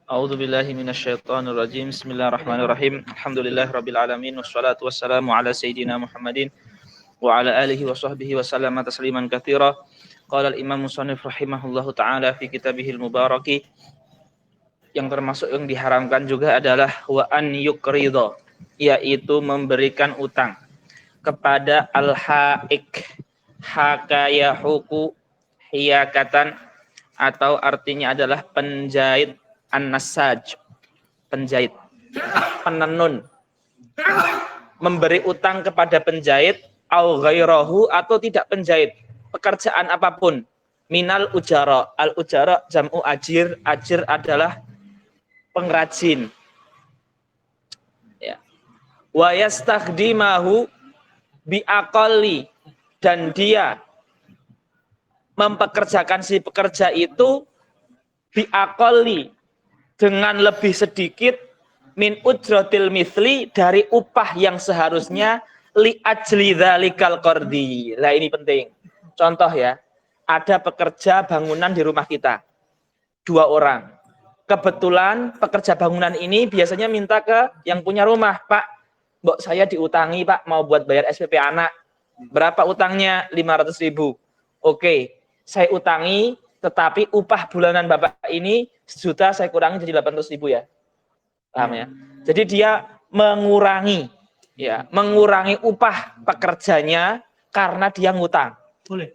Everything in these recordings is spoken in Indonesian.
A'udzu billahi minasyaitonir rajim. Bismillahirrahmanirrahim. Alhamdulillahirabbil alamin wassalatu wassalamu ala sayidina Muhammadin wa ala alihi wa sahbihi wa sallama tasliman katsira. Qala al-Imam Musannif rahimahullahu taala fi kitabihil mubaraki, yang termasuk yang diharamkan juga adalah wa an yuqridha, yaitu memberikan utang kepada al-haik. Hakayahuku hiyakatan, atau artinya adalah penjahit, an-nasaj, penjahit, penenun, memberi utang kepada penjahit, au ghairahu, atau tidak penjahit, pekerjaan apapun, minal ujara. Al ujara jam'u ajir, ajir adalah pengrajin, ya. Wa yastakhdimahu bi aqalli, dan dia mempekerjakan si pekerja itu bi aqalli, dengan lebih sedikit, min ujratil mithli, dari upah yang seharusnya, li ajli dzalikal qardi. Nah ini penting. Contoh ya, ada pekerja bangunan di rumah kita, 2 orang. Kebetulan pekerja bangunan ini biasanya minta ke yang punya rumah, Pak, mbok saya diutangi Pak, mau buat bayar SPP anak. Berapa utangnya? 500.000. Oke, saya utangi, tetapi upah bulanan Bapak ini 1 juta, saya kurangi jadi 800.000 ya. Paham ya? Jadi dia mengurangi, ya, mengurangi upah pekerjanya karena dia ngutang. Boleh.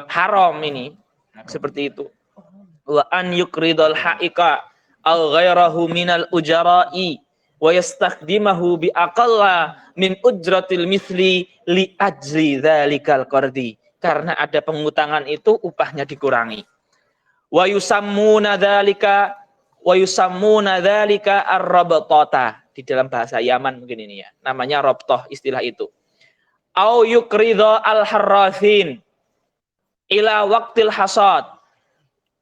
Haram ini. Seperti itu. Wa an yuqridal haika al ghairahu minal ujara'i wa yastakhdimahu bi aqalla min ujratil mithli li ajli dzalikal qardi. Karena ada pengutangan itu upahnya dikurangi. Wa yusammuna dzalika ar-rabtata, di dalam bahasa Yaman mungkin ini ya, namanya rabtah, istilah itu. Au yuqridha al-harrathin ila waqtil hasad.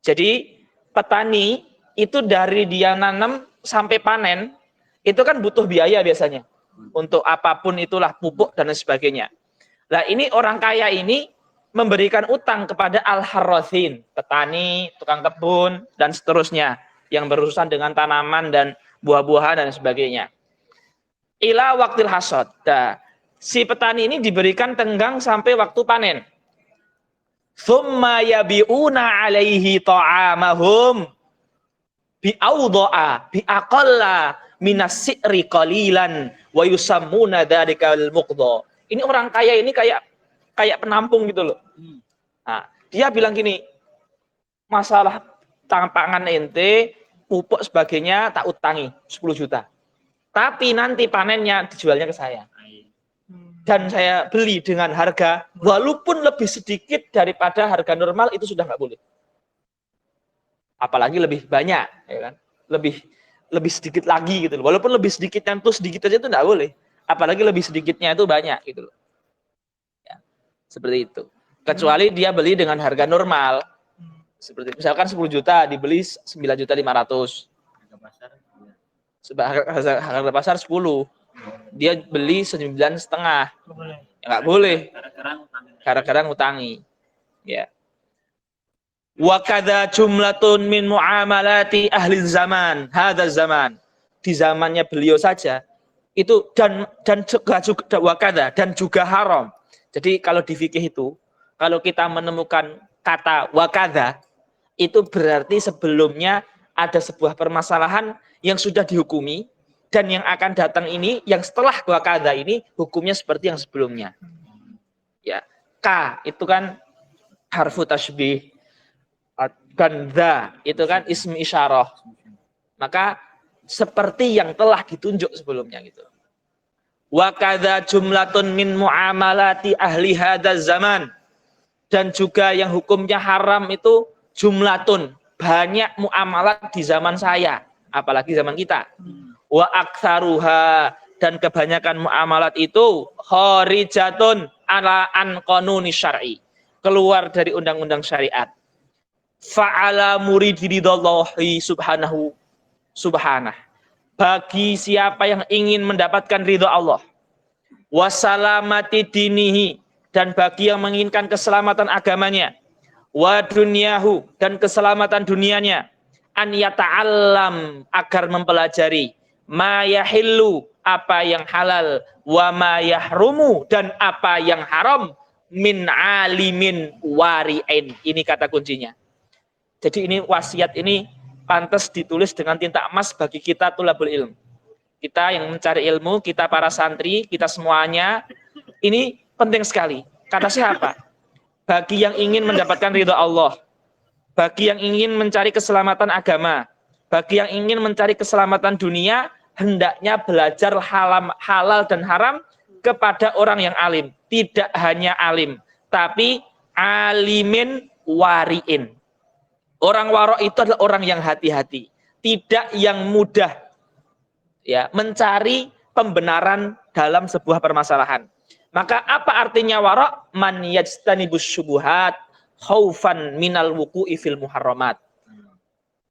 Jadi petani itu dari dia nanam sampai panen itu kan butuh biaya biasanya untuk apapun itulah, pupuk dan sebagainya. Nah ini orang kaya ini memberikan utang kepada al-harrathin, petani, tukang kebun, dan seterusnya, yang berurusan dengan tanaman dan buah-buahan dan sebagainya. Ila waqtil hasad. Nah, si petani ini diberikan tenggang sampai waktu panen. Tsumma yabi'una 'alaihi ta'amahum bi'awda'a bi'aqalla minas si'ri qalilan wa yusammuna dzalika al-muqdha. Ini orang kaya ini kayak penampung gitu loh. Nah, dia bilang gini, masalah pangan ente, pupuk sebagainya tak utangi 10 juta. Tapi nanti panennya dijualnya ke saya. Dan saya beli dengan harga walaupun lebih sedikit daripada harga normal, itu sudah nggak boleh. Apalagi lebih banyak, ya kan? Lebih sedikit lagi gitu loh. Walaupun lebih sedikitnya itu sedikit aja itu nggak boleh. Apalagi lebih sedikitnya itu banyak gitu loh. Seperti itu. Kecuali dia beli dengan harga normal. Seperti misalkan 10 juta dibeli 9.500.000. Harga pasar 10. Dia beli 9,5. Ya enggak boleh. Kadang-kadang utangi. Ya. Wa kadza jumlatun min muamalati ahli zaman, hadza zaman. Di zamannya beliau saja itu dan juga wakada, dan juga haram. Jadi kalau di fikih itu, kalau kita menemukan kata wakada, itu berarti sebelumnya ada sebuah permasalahan yang sudah dihukumi, dan yang akan datang ini, yang setelah wakada ini, hukumnya seperti yang sebelumnya. Ya, ka itu kan harfu tasbih, dan dha itu kan ismi isyarah. Maka seperti yang telah ditunjuk sebelumnya gitu. Wa kadza jumlatun min muamalati ahli hadzal zaman, dan juga yang hukumnya haram itu jumlatun, banyak muamalat di zaman saya, apalagi zaman kita. Wa aktsaruha, dan kebanyakan muamalat itu kharijatun ala an qanuni syar'i, keluar dari undang-undang syariat. Fa'ala muridillahi subhanahu bagi siapa yang ingin mendapatkan ridha Allah, wasalamati dinihi, dan bagi yang menginginkan keselamatan agamanya, wa dunyahu, dan keselamatan dunianya, an yata'allam, agar mempelajari, ma yahillu, apa yang halal, wa ma yahrumu, dan apa yang haram, min alimin wari'in. Ini kata kuncinya. Jadi ini wasiat ini pantas ditulis dengan tinta emas bagi kita tulabul ilm. Kita yang mencari ilmu, kita para santri, kita semuanya, ini penting sekali. Kata siapa? Bagi yang ingin mendapatkan ridha Allah, bagi yang ingin mencari keselamatan agama, bagi yang ingin mencari keselamatan dunia, hendaknya belajar halal dan haram kepada orang yang alim. Tidak hanya alim, tapi alimin wariin. Orang warok itu adalah orang yang hati-hati, tidak yang mudah ya mencari pembenaran dalam sebuah permasalahan. Maka apa artinya warok? Man yajtanibus syubuhat khaufan minal wuqu'i fil muharramat.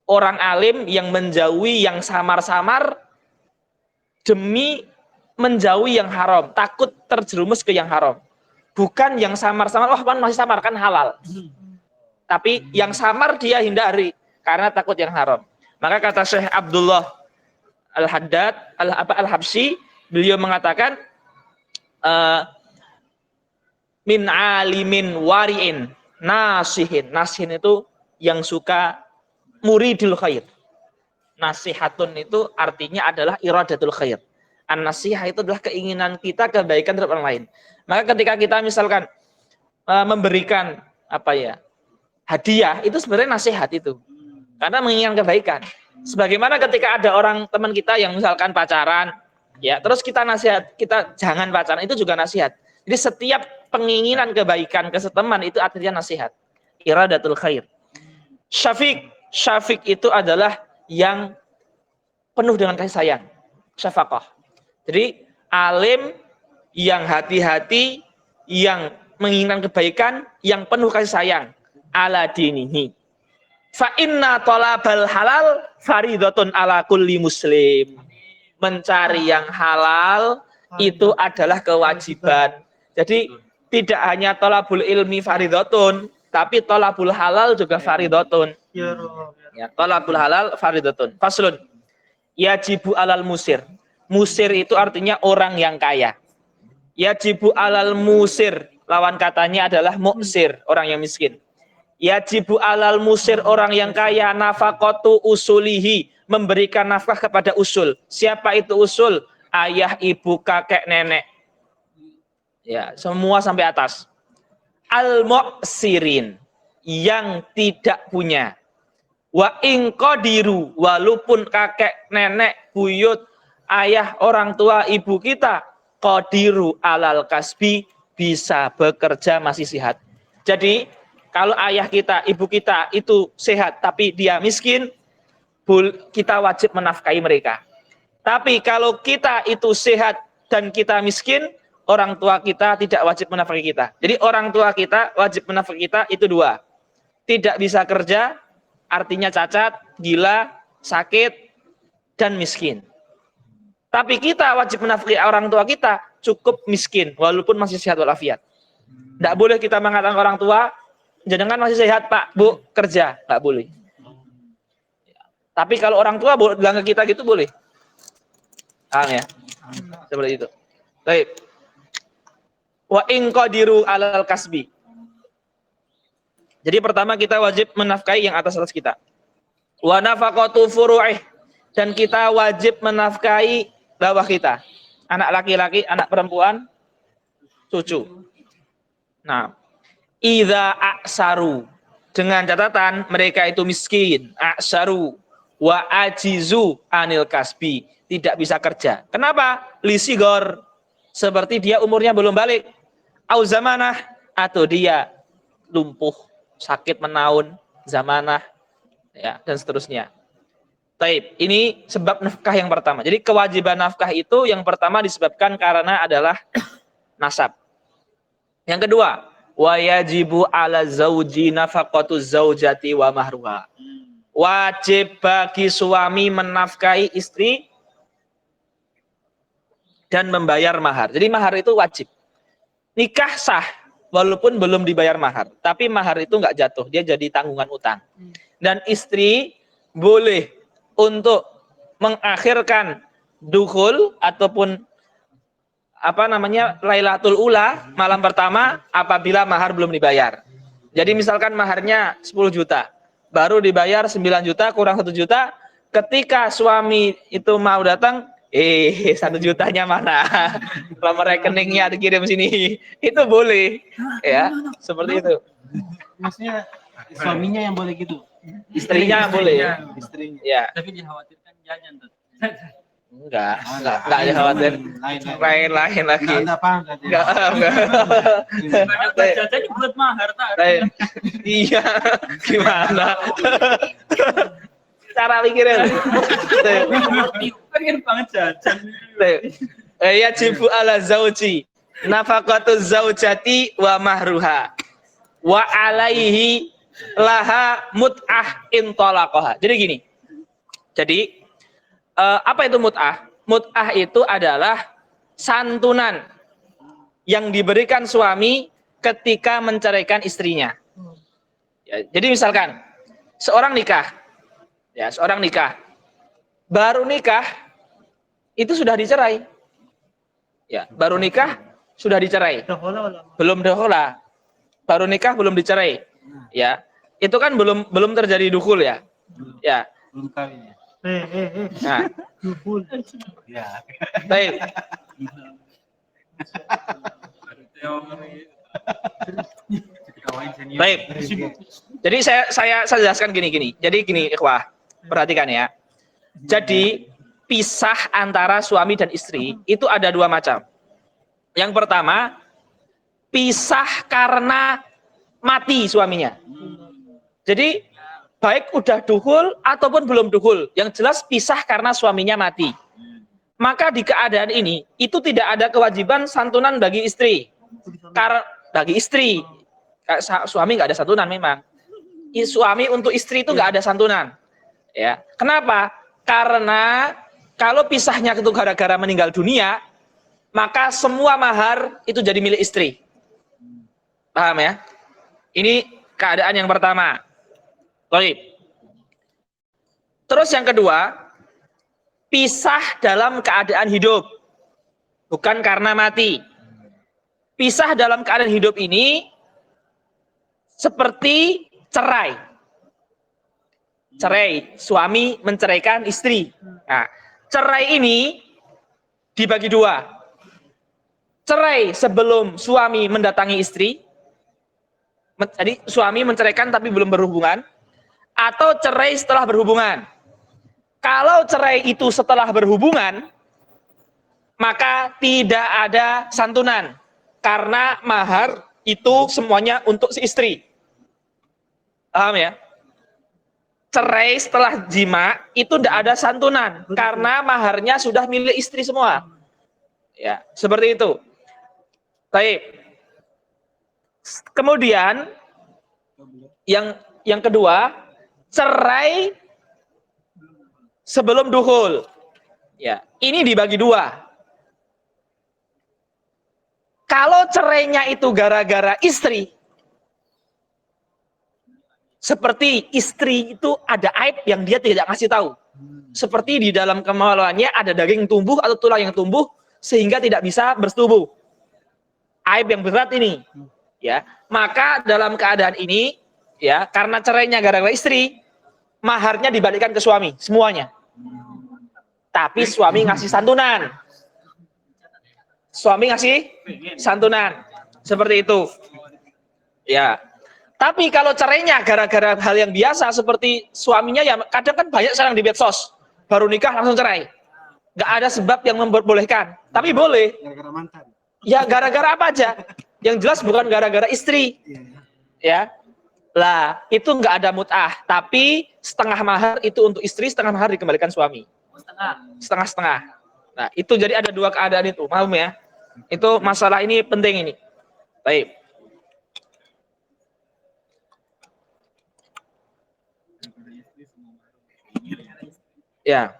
Orang alim yang menjauhi yang samar-samar demi menjauhi yang haram, takut terjerumus ke yang haram. Bukan yang samar-samar, wah kan masih samar, kan halal. Tapi yang samar dia hindari karena takut yang haram. Maka kata Syekh Abdullah Al-Haddad Al-Habsyi, beliau mengatakan min alimin wari'in nasihin. Nasihin itu yang suka muridil khair. Nasihatun itu artinya adalah iradatul khair. An-nasihah itu adalah keinginan kita kebaikan terhadap orang lain. Maka ketika kita misalkan memberikan hadiah, itu sebenarnya nasihat itu. Karena menginginkan kebaikan. Sebagaimana ketika ada orang teman kita yang misalkan pacaran, ya, terus kita nasihat, kita jangan pacaran, itu juga nasihat. Jadi setiap penginginan kebaikan ke teman itu artinya nasihat. Iradatul khair. Syafiq itu adalah yang penuh dengan kasih sayang. Syafaqah. Jadi alim yang hati-hati, yang menginginkan kebaikan, yang penuh kasih sayang. Ala dinihi. Fa inna talabal halal faridatun ala kulli muslim. Mencari yang halal itu adalah kewajiban. Jadi tidak hanya talabul ilmi faridatun, tapi talabul halal juga faridatun. Ya, talabul halal faridatun. Faslun. Yajibu alal musir. Musir itu artinya orang yang kaya. Yajibu alal musir, lawan katanya adalah muksir, orang yang miskin. Yajibu alal musir, orang yang kaya, nafaqatu usulihi, memberikan nafkah kepada usul. Siapa itu usul? Ayah, ibu, kakek, nenek. Ya, semua sampai atas. Al-mu'sirin, yang tidak punya. Wa ingqadiru, walaupun kakek, nenek, buyut, ayah, orang tua, ibu kita, qadiru alal kasbi, bisa bekerja masih sehat. Jadi kalau ayah kita, ibu kita itu sehat tapi dia miskin, kita wajib menafkahi mereka. Tapi kalau kita itu sehat dan kita miskin, orang tua kita tidak wajib menafkahi kita. Jadi orang tua kita wajib menafkahi kita itu dua. Tidak bisa kerja, artinya cacat, gila, sakit, dan miskin. Tapi kita wajib menafkahi orang tua kita, cukup miskin, walaupun masih sehat walafiat. Tidak boleh kita mengatakan orang tua, jenengan masih sehat Pak, Bu, kerja. Nggak boleh. Tapi kalau orang tua bilang ke kita gitu boleh. Paham ya? Seperti itu. Baik. Wa in qadiru alal kasbi. Jadi pertama kita wajib menafkahi yang atas kita. Wa nafaqatu furu'ih, dan kita wajib menafkahi bawah kita. Anak laki-laki, anak perempuan, cucu. Nah, idza aksaru, dengan catatan mereka itu miskin, aksaru wa ajizu anil kasbi, tidak bisa kerja. Kenapa? Lisigor, seperti dia umurnya belum balik. Au zamanah, atau dia lumpuh, sakit menaun, zamanah, ya, dan seterusnya. Taib, ini sebab nafkah yang pertama. Jadi kewajiban nafkah itu yang pertama disebabkan karena adalah nasab. Yang kedua, wa yajibu ala zauji nafaqatu zaujati wa mahruha. Wajib bagi suami menafkahi istri dan membayar mahar. Jadi mahar itu wajib. Nikah sah walaupun belum dibayar mahar, tapi mahar itu nggak jatuh, dia jadi tanggungan utang. Dan istri boleh untuk mengakhirkan dukhul ataupun Lailatul Ula, malam pertama, apabila mahar belum dibayar. Jadi misalkan maharnya 10 juta, baru dibayar 9 juta kurang 1 juta, ketika suami itu mau datang, 1 jutanya mana? Nomor rekeningnya dikirim sini. Itu boleh. Ya, seperti itu. Maksudnya suaminya yang boleh gitu. Istrinya boleh. Istrinya. Ya. Tapi dikhawatirkan jajan tuh. Enggak ada khawatir. Lain lagi. Enggak. Jajan buat mahar tak? Iya, gimana? Cara pikirnya. Pengen banget jajan. Ya jibu ala zauji nafaqatu zaujati wa mahruha wa alaihi laha mut'ah intolaqaha. Jadi gini. Apa itu mut'ah? Mut'ah itu adalah santunan yang diberikan suami ketika menceraikan istrinya. Ya, jadi misalkan seorang nikah, baru nikah itu sudah dicerai. Ya, baru nikah sudah dicerai. Belum dahula. Baru nikah belum dicerai. Ya, itu kan belum terjadi dukhul ya. Ya. Belum kawin ya. Nah, Ya. baik. Baik. Jadi saya jelaskan gini. Jadi gini, ikhwah, perhatikan ya. Jadi pisah antara suami dan istri itu ada dua macam. Yang pertama, pisah karena mati suaminya. Jadi baik udah dukhul ataupun belum dukhul, yang jelas pisah karena suaminya mati. Maka di keadaan ini itu tidak ada kewajiban santunan bagi istri. Karena bagi istri, suami nggak ada santunan memang. Suami untuk istri itu nggak ada santunan. Ya, kenapa? Karena kalau pisahnya itu gara-gara meninggal dunia, maka semua mahar itu jadi milik istri. Paham ya? Ini keadaan yang pertama. Baik. Terus yang kedua, pisah dalam keadaan hidup, bukan karena mati. Pisah dalam keadaan hidup ini seperti cerai. Cerai, suami menceraikan istri. Nah, cerai ini dibagi dua. Cerai sebelum suami mendatangi istri, jadi suami menceraikan tapi belum berhubungan, atau cerai setelah berhubungan. Kalau cerai itu setelah berhubungan, maka tidak ada santunan. Karena mahar itu semuanya untuk si istri. Paham ya? Cerai setelah jima itu tidak ada santunan. Karena maharnya sudah milik istri semua. Ya, seperti itu. Baik. Kemudian, yang kedua, cerai sebelum dukhul. Ya, ini dibagi dua. Kalau cerainya itu gara-gara istri, seperti istri itu ada aib yang dia tidak ngasih tahu. Seperti di dalam kemaluannya ada daging tumbuh atau tulang yang tumbuh sehingga tidak bisa bersetubuh. Aib yang berat ini. Ya, maka dalam keadaan ini, ya, karena cerainya gara-gara istri, maharnya dibalikan ke suami, semuanya. Tapi suami ngasih santunan. Suami ngasih santunan. Seperti itu. Ya. Tapi kalau cerainya gara-gara hal yang biasa, seperti suaminya ya, kadang kan banyak sekarang di medsos. Baru nikah langsung cerai. Nggak ada sebab yang membolehkan. Tapi boleh. Gara-gara mantan. Ya gara-gara apa aja. Yang jelas bukan gara-gara istri. Ya. Lah, itu nggak ada mut'ah, tapi setengah mahar itu untuk istri, setengah mahar dikembalikan suami. Setengah-setengah. Nah, itu jadi ada dua keadaan itu, paham ya? Itu masalah ini penting ini. Baik. Ya.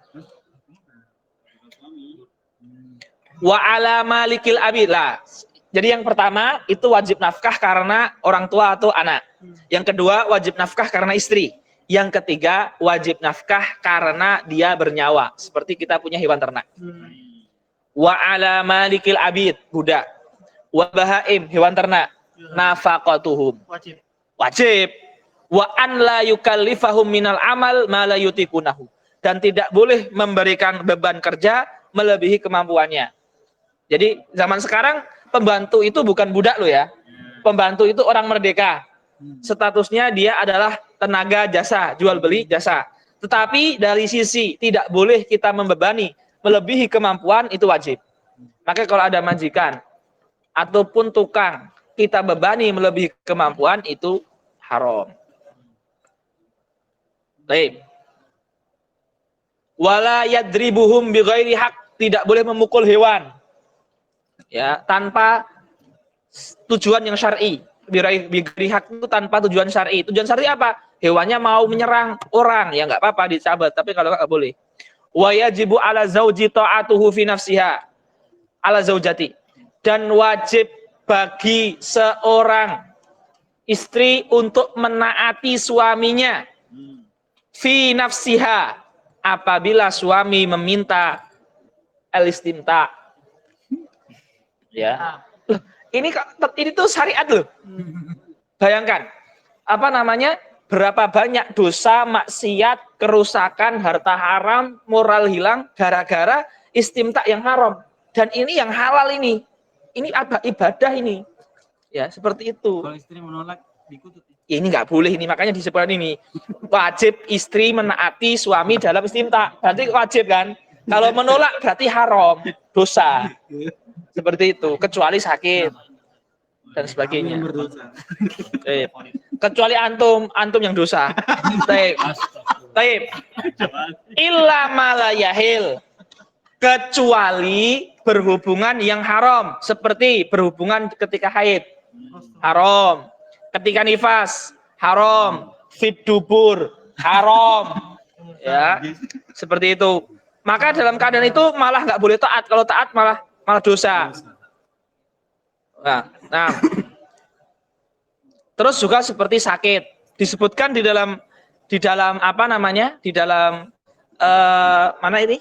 Wa ala malikil abi. Lah, jadi yang pertama itu wajib nafkah karena orang tua atau anak. Yang kedua wajib nafkah karena istri. Yang ketiga, wajib nafkah karena dia bernyawa. Seperti kita punya hewan ternak. Wa ala malikil abid, budak. Wa bahaim, hewan ternak. Nafaqatuhum. Wajib. Wajib. Wa an la yukallifahum minal amal ma la yutikunahu. Dan tidak boleh memberikan beban kerja melebihi kemampuannya. Jadi zaman sekarang pembantu itu bukan budak loh ya. Pembantu itu orang merdeka. Statusnya dia adalah tenaga jasa, jual beli jasa. Tetapi dari sisi tidak boleh kita membebani melebihi kemampuan, itu wajib. Maka kalau ada majikan ataupun tukang kita bebani melebihi kemampuan, itu haram. Baik. Wala yadribuhum bighairi haq, tidak boleh memukul hewan ya tanpa tujuan yang syar'i. Bighairi haq itu tanpa tujuan syar'i. Tujuan syar'i apa? Hewannya mau menyerang orang, ya nggak apa-apa dicabut, tapi kalau nggak boleh. Wa yajibu ala zauji ta'atuhu fi nafsiha ala zaujati, dan wajib bagi seorang istri untuk menaati suaminya fi nafsiha apabila suami meminta al-istimta. Ya. Loh, ini tuh syariat loh. Bayangkan, apa namanya? Berapa banyak dosa, maksiat, kerusakan, harta haram, moral hilang gara-gara istimta yang haram. Dan ini yang halal ini. Ini ibadah ini. Ya, seperti itu. Kalau istri menolak, dikutuk. Ini nggak boleh ini, makanya disebutkan ini. Wajib istri menaati suami dalam istimta. Berarti wajib kan? Kalau menolak berarti haram, dosa. Seperti itu, kecuali sakit dan sebagainya. Kecuali antum yang dosa. Taib. Illa malayahil, kecuali berhubungan yang haram, seperti berhubungan ketika haid, haram. Ketika nifas, haram. Fit dubur, haram. Ya, seperti itu. Maka dalam keadaan itu malah nggak boleh taat. Kalau taat malah dosa. Nah, terus juga seperti sakit, disebutkan di dalam apa namanya? Di dalam mana ini?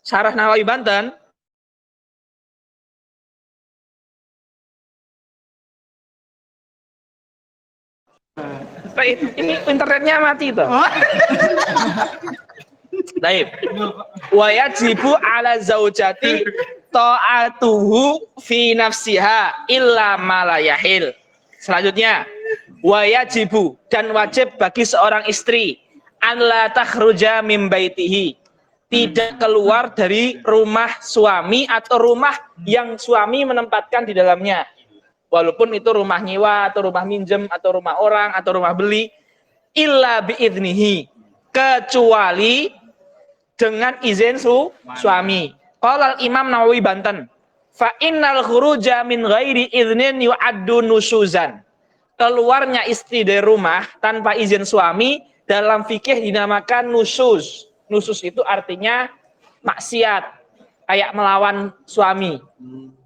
Syarah Nawawi Banten. Ini internetnya mati tuh. Baik. Wa yajibu ala zaujati ta'atuhu fi nafsiha illa ma la yahil. Selanjutnya, wa yajibu, dan wajib bagi seorang istri an la takhruja min baitihi, tidak keluar dari rumah suami atau rumah yang suami menempatkan di dalamnya. Walaupun itu rumah nyewa atau rumah minjem atau rumah orang atau rumah beli, illa biiznihi, kecuali dengan izin suami. Qala Imam Nawawi Banten, fa innal khuruja min ghairi idznin yu'addu nusuzan. Keluarnya istri dari rumah tanpa izin suami dalam fikih dinamakan nusuz. Nusuz itu artinya maksiat, kayak melawan suami.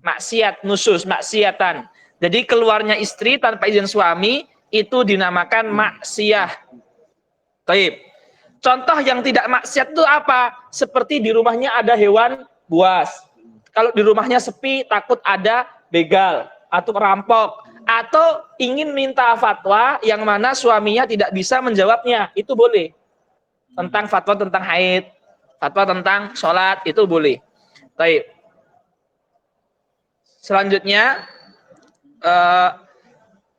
Maksiat, nusuz, maksiatan. Jadi keluarnya istri tanpa izin suami itu dinamakan maksiyah. Baik. Contoh yang tidak maksiat itu apa? Seperti di rumahnya ada hewan buas. Kalau di rumahnya sepi, takut ada begal atau perampok, atau ingin minta fatwa yang mana suaminya tidak bisa menjawabnya, itu boleh. Tentang fatwa tentang haid, fatwa tentang sholat, itu boleh. Baik. Selanjutnya,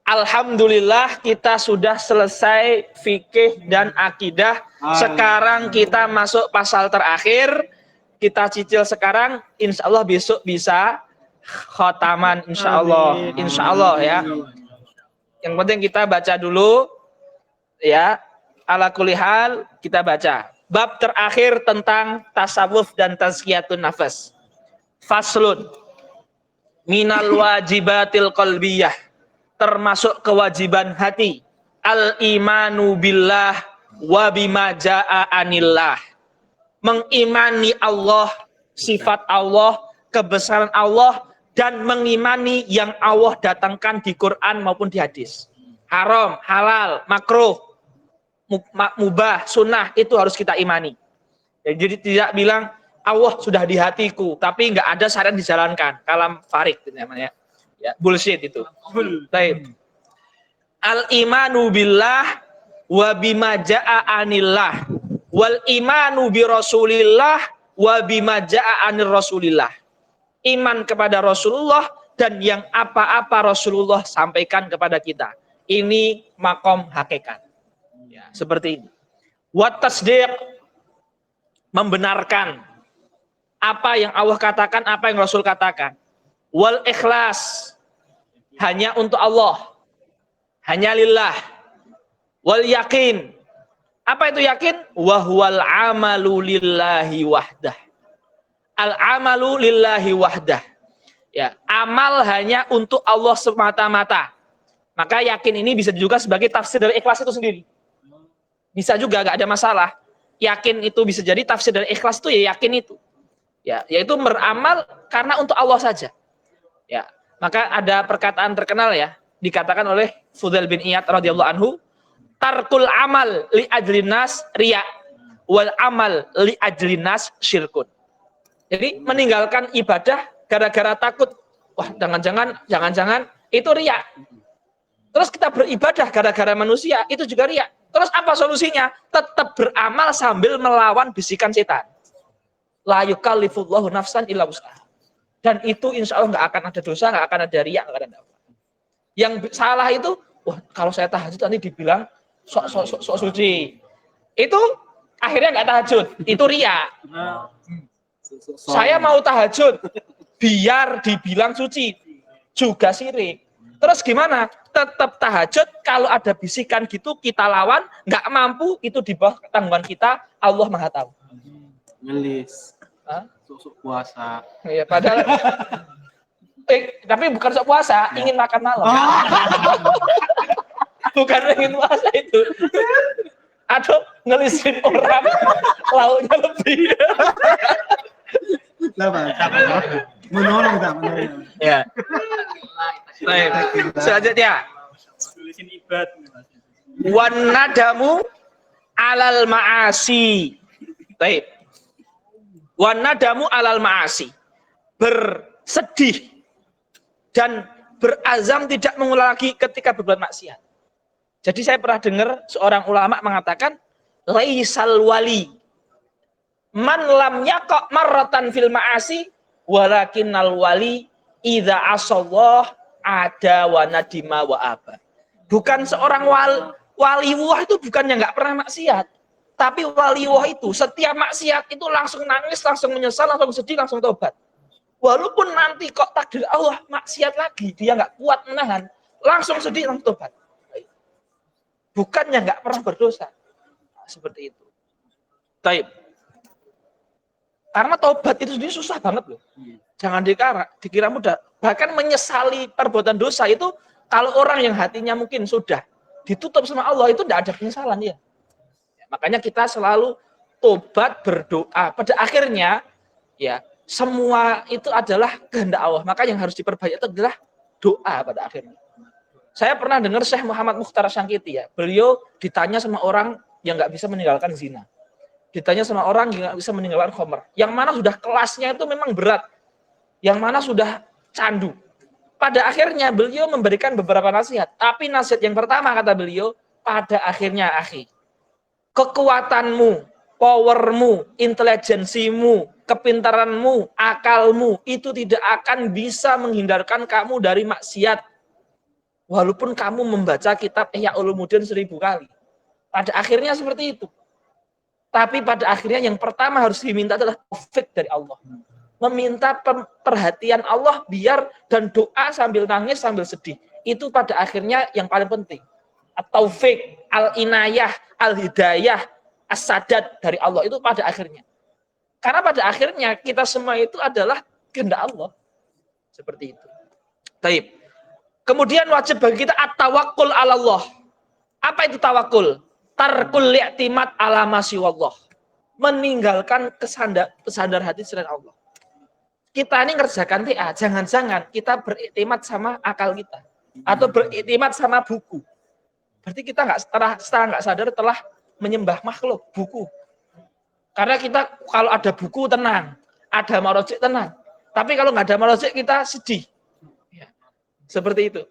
alhamdulillah kita sudah selesai fikih dan akidah. Sekarang kita masuk pasal terakhir. Kita cicil sekarang, insya Allah besok bisa khotaman, insya Allah ya. Yang penting kita baca dulu ya. Ala kulli hal kita baca. Bab terakhir tentang tasawuf dan tazkiyatun nafas. Faslun minal wajibatil qalbiyah, termasuk kewajiban hati, al imanu billah wa bima jaa anillah, mengimani Allah, sifat Allah, kebesaran Allah, dan mengimani yang Allah datangkan di Quran maupun di hadis. Haram, halal, makruh, mubah, sunnah, itu harus kita imani. Ya, jadi tidak bilang Allah sudah di hatiku, tapi nggak ada syariat dijalankan. Kalam farik namanya. Ya, bullshit itu. Baik. Al-imanu billah wa bima ja'a anillah wal imanu bi rasulillah wa bima ja'a anir rasulillah. Iman kepada Rasulullah dan yang apa-apa Rasulullah sampaikan kepada kita. Ini makom hakikat. Ya, seperti ini. Wa tasdiq, membenarkan apa yang Allah katakan, apa yang Rasul katakan. Wal ikhlas, hanya untuk Allah, hanya lillah. Wal yakin, apa itu yakin? Wahwal amalu lillahi wahdah. Al amalu lillahi wahdah. Ya, amal hanya untuk Allah semata-mata. Maka yakin ini bisa juga sebagai tafsir dari ikhlas itu sendiri. Bisa juga, nggak ada masalah. Yakin itu bisa jadi tafsir dari ikhlas itu ya yakin itu. Ya, yaitu beramal karena untuk Allah saja. Ya, maka ada perkataan terkenal ya, dikatakan oleh Fudail bin Iyad radhiyallahu anhu, tarkul amal li ajlinas riya wal amal li ajlinas syirkun. Jadi meninggalkan ibadah gara-gara takut, wah jangan-jangan itu riya. Terus kita beribadah gara-gara manusia, itu juga riya. Terus apa solusinya? Tetap beramal sambil melawan bisikan setan. La yukallifullahu nafsan illa wus'aha. Dan itu insya Allah nggak akan ada dosa, nggak akan ada riya, nggak ada apa. Yang salah itu, wah kalau saya tahajud nanti dibilang sok suci. Itu akhirnya nggak tahajud, itu riya. Saya mau tahajud biar dibilang suci, juga sirik. Terus gimana? Tetap tahajud, kalau ada bisikan gitu kita lawan, nggak mampu, itu di bawah tanggungan kita, Allah Maha tahu. Ngelis. Sok puasa. Iya, padahal tapi bukan sok puasa, ingin makan malam. Bukan ingin puasa itu. Atau ngelisin orang lauknya lebih. Menolong. Ya. Baik. Selanjutnya. Tulisin ibad. Wan nadamu alal ma'asi. Baik. Wan nadamu alal ma'asi. Bersedih dan berazam tidak mengulang lagi ketika berbuat maksiat. Jadi saya pernah dengar seorang ulama mengatakan, laisal wali man lam yaqa marratan fil ma'asi walakinnal wali idza asallah ada wa nadima wa aba. Bukan seorang waliwah itu bukan yang nggak pernah maksiat, tapi waliwah itu setiap maksiat itu langsung nangis, langsung menyesal, langsung sedih, langsung tobat. Walaupun nanti kok takdir Allah maksiat lagi, dia nggak kuat menahan, langsung sedih, langsung tobat. Bukannya nggak pernah berdosa. Nah, seperti itu. Taib. Karena tobat itu sendiri susah banget loh. Jangan dikira mudah. Bahkan menyesali perbuatan dosa itu, kalau orang yang hatinya mungkin sudah ditutup sama Allah, itu tidak ada penyesalan ya. Makanya kita selalu tobat, berdoa. Pada akhirnya, ya semua itu adalah kehendak Allah. Maka yang harus diperbanyak itu adalah doa pada akhirnya. Saya pernah dengar Syekh Muhammad Mukhtar Syangkiti ya. Beliau ditanya sama orang yang nggak bisa meninggalkan zina. Ditanya sama orang yang nggak bisa meninggalkan khamr. Yang mana sudah kelasnya itu memang berat. Yang mana sudah candu. Pada akhirnya beliau memberikan beberapa nasihat. Tapi nasihat yang pertama kata beliau, pada akhirnya akhi, kekuatanmu, powermu, intelijensimu, kepintaranmu, akalmu, itu tidak akan bisa menghindarkan kamu dari maksiat. Walaupun kamu membaca kitab Ihya Ulumuddin 1000 kali. Pada akhirnya seperti itu. Tapi pada akhirnya yang pertama harus diminta adalah taufik dari Allah. Meminta perhatian Allah biar dan doa sambil nangis, sambil sedih. Itu pada akhirnya yang paling penting. At-taufik, al-inayah, al-hidayah, as-sadat dari Allah. Itu pada akhirnya. Karena pada akhirnya kita semua itu adalah kehendak Allah. Seperti itu. Taib. Kemudian wajib bagi kita at-tawakkul 'ala Allah. Apa itu tawakul? Tarkul i'timad 'ala ma siwallah. Meninggalkan kesandar hati selain Allah. Kita ini ngerjakan TA, jangan-jangan kita beriktimat sama akal kita atau beriktimat sama buku. Berarti kita setelah nggak sadar telah menyembah makhluk, buku. Karena kita kalau ada buku tenang, ada marojek tenang. Tapi kalau nggak ada marojek kita sedih. Ya, seperti itu.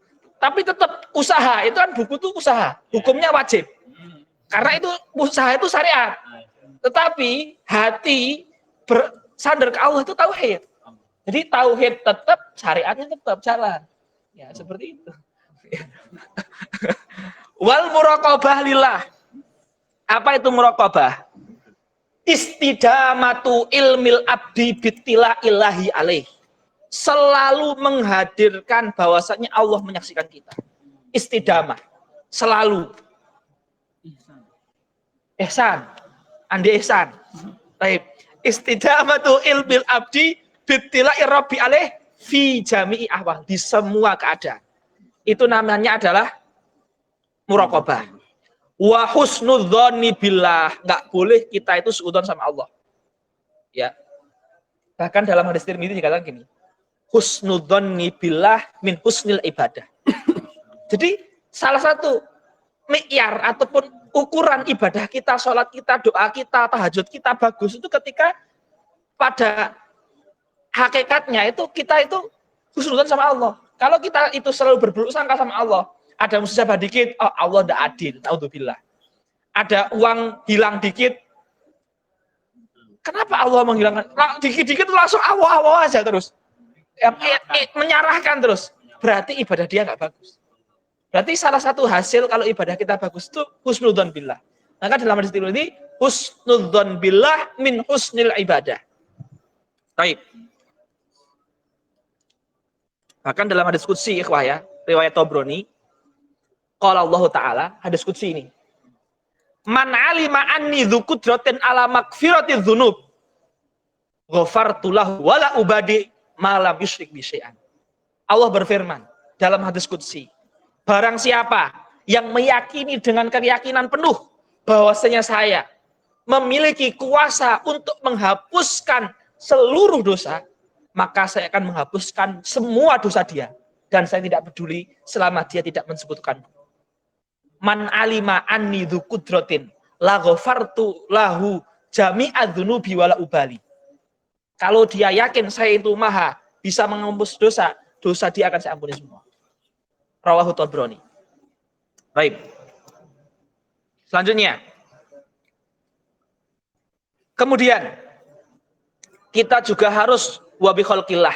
Tapi tetap usaha, itu kan buku itu usaha. Hukumnya wajib. Karena itu usaha itu syariat. Tetapi hati bersandar ke Allah itu tauhid. Jadi tauhid tetap, syariatnya tetap jalan. Ya, seperti itu. Wal muraqabah lillah. Apa itu muraqabah? Istidamatu ilmil abdi bittila ilahi alaih. Selalu menghadirkan bahwasanya Allah menyaksikan kita. Istidamah. Selalu. Ihsan. Andi ihsan. Baik. Istidamatu ilmil abdi bittila rabbi alaih fi jami'i ahwal. Di semua keadaan. Itu namanya adalah muraqabah. Wa husnudzonni billah. Enggak boleh kita itu suudzon sama Allah. Ya. Bahkan dalam hadis Tirmidzi dikatakan gini. Husnudzonni billah min husnil ibadah. Jadi salah satu mikyar ataupun ukuran ibadah kita, sholat kita, doa kita, tahajud kita bagus itu ketika pada hakikatnya itu kita itu husnudzon sama Allah. Kalau kita itu selalu berburuk sangka sama Allah, ada musibah dikit, oh Allah tidak adil, naudzubillah. Ada uang hilang dikit, kenapa Allah menghilangkan? Dikit-dikit langsung Allah aja terus. Menyerahkan terus. Berarti ibadah dia nggak bagus. Berarti salah satu hasil kalau ibadah kita bagus itu husnudzon billah. Maka dalam hadis ini husnudzon billah min husnil ibadah. Baik. Bahkan dalam hadis qudsi ikhwah ya, riwayat Tabrani, qala Allah Ta'ala, hadis qudsi ini. Man alima anni dzu qudratin ala magfiratiz dzunub ghafartu lahu wala ubadi malam yusyrik bi syai'an. Allah berfirman dalam hadis qudsi, barang siapa yang meyakini dengan keyakinan penuh bahwasanya saya memiliki kuasa untuk menghapuskan seluruh dosa, maka saya akan menghapuskan semua dosa dia dan saya tidak peduli selama dia tidak mensekutukanku. Man alima anni dzu qudratin la ghafartu lahu jami'adz dzunubi wala ubali. Kalau dia yakin saya itu maha bisa menghapus dosa, dosa dia akan saya ampuni semua. Rawahu Tabrani. Baik. Selanjutnya. Kemudian kita juga harus wabi khalqillah,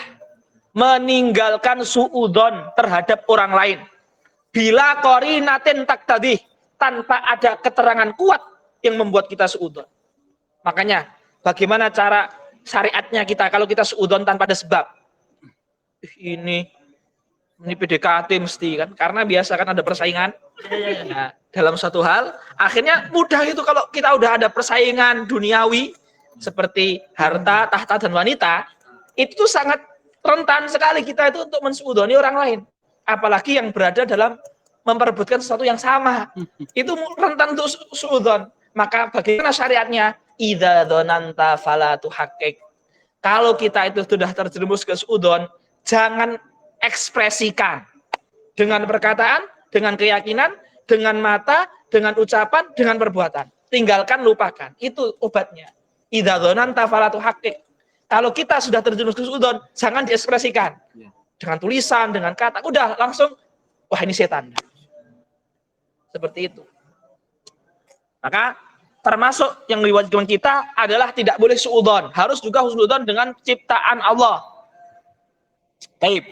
meninggalkan suudzon terhadap orang lain. Bila qarinatin taqtadih, tanpa ada keterangan kuat yang membuat kita suudzon. Makanya bagaimana cara syariatnya kita kalau kita suudzon tanpa ada sebab? Ini PDKT mesti kan, karena biasa kan ada persaingan. Nah, dalam satu hal, akhirnya mudah itu kalau kita udah ada persaingan duniawi seperti harta, tahta dan wanita, itu sangat rentan sekali kita itu untuk mensuudzoni orang lain. Apalagi yang berada dalam memperebutkan sesuatu yang sama. Itu rentan untuk suudzon. Maka bagaimana syariatnya? Idza dzananta fala tuhaqqiq. Kalau kita itu sudah terjerumus ke suudzon, jangan ekspresikan dengan perkataan, dengan keyakinan, dengan mata, dengan ucapan, dengan perbuatan. Tinggalkan, lupakan. Itu obatnya. Idza dzananta fala tuhaqqiq. Kalau kita sudah terjerumus ke suudzon, jangan diekspresikan. Dengan tulisan, dengan kata, udah langsung, wah ini setan. Seperti itu. Maka termasuk yang diwajibkan kita adalah tidak boleh suudzon. Harus juga husnudzon dengan ciptaan Allah. Baik.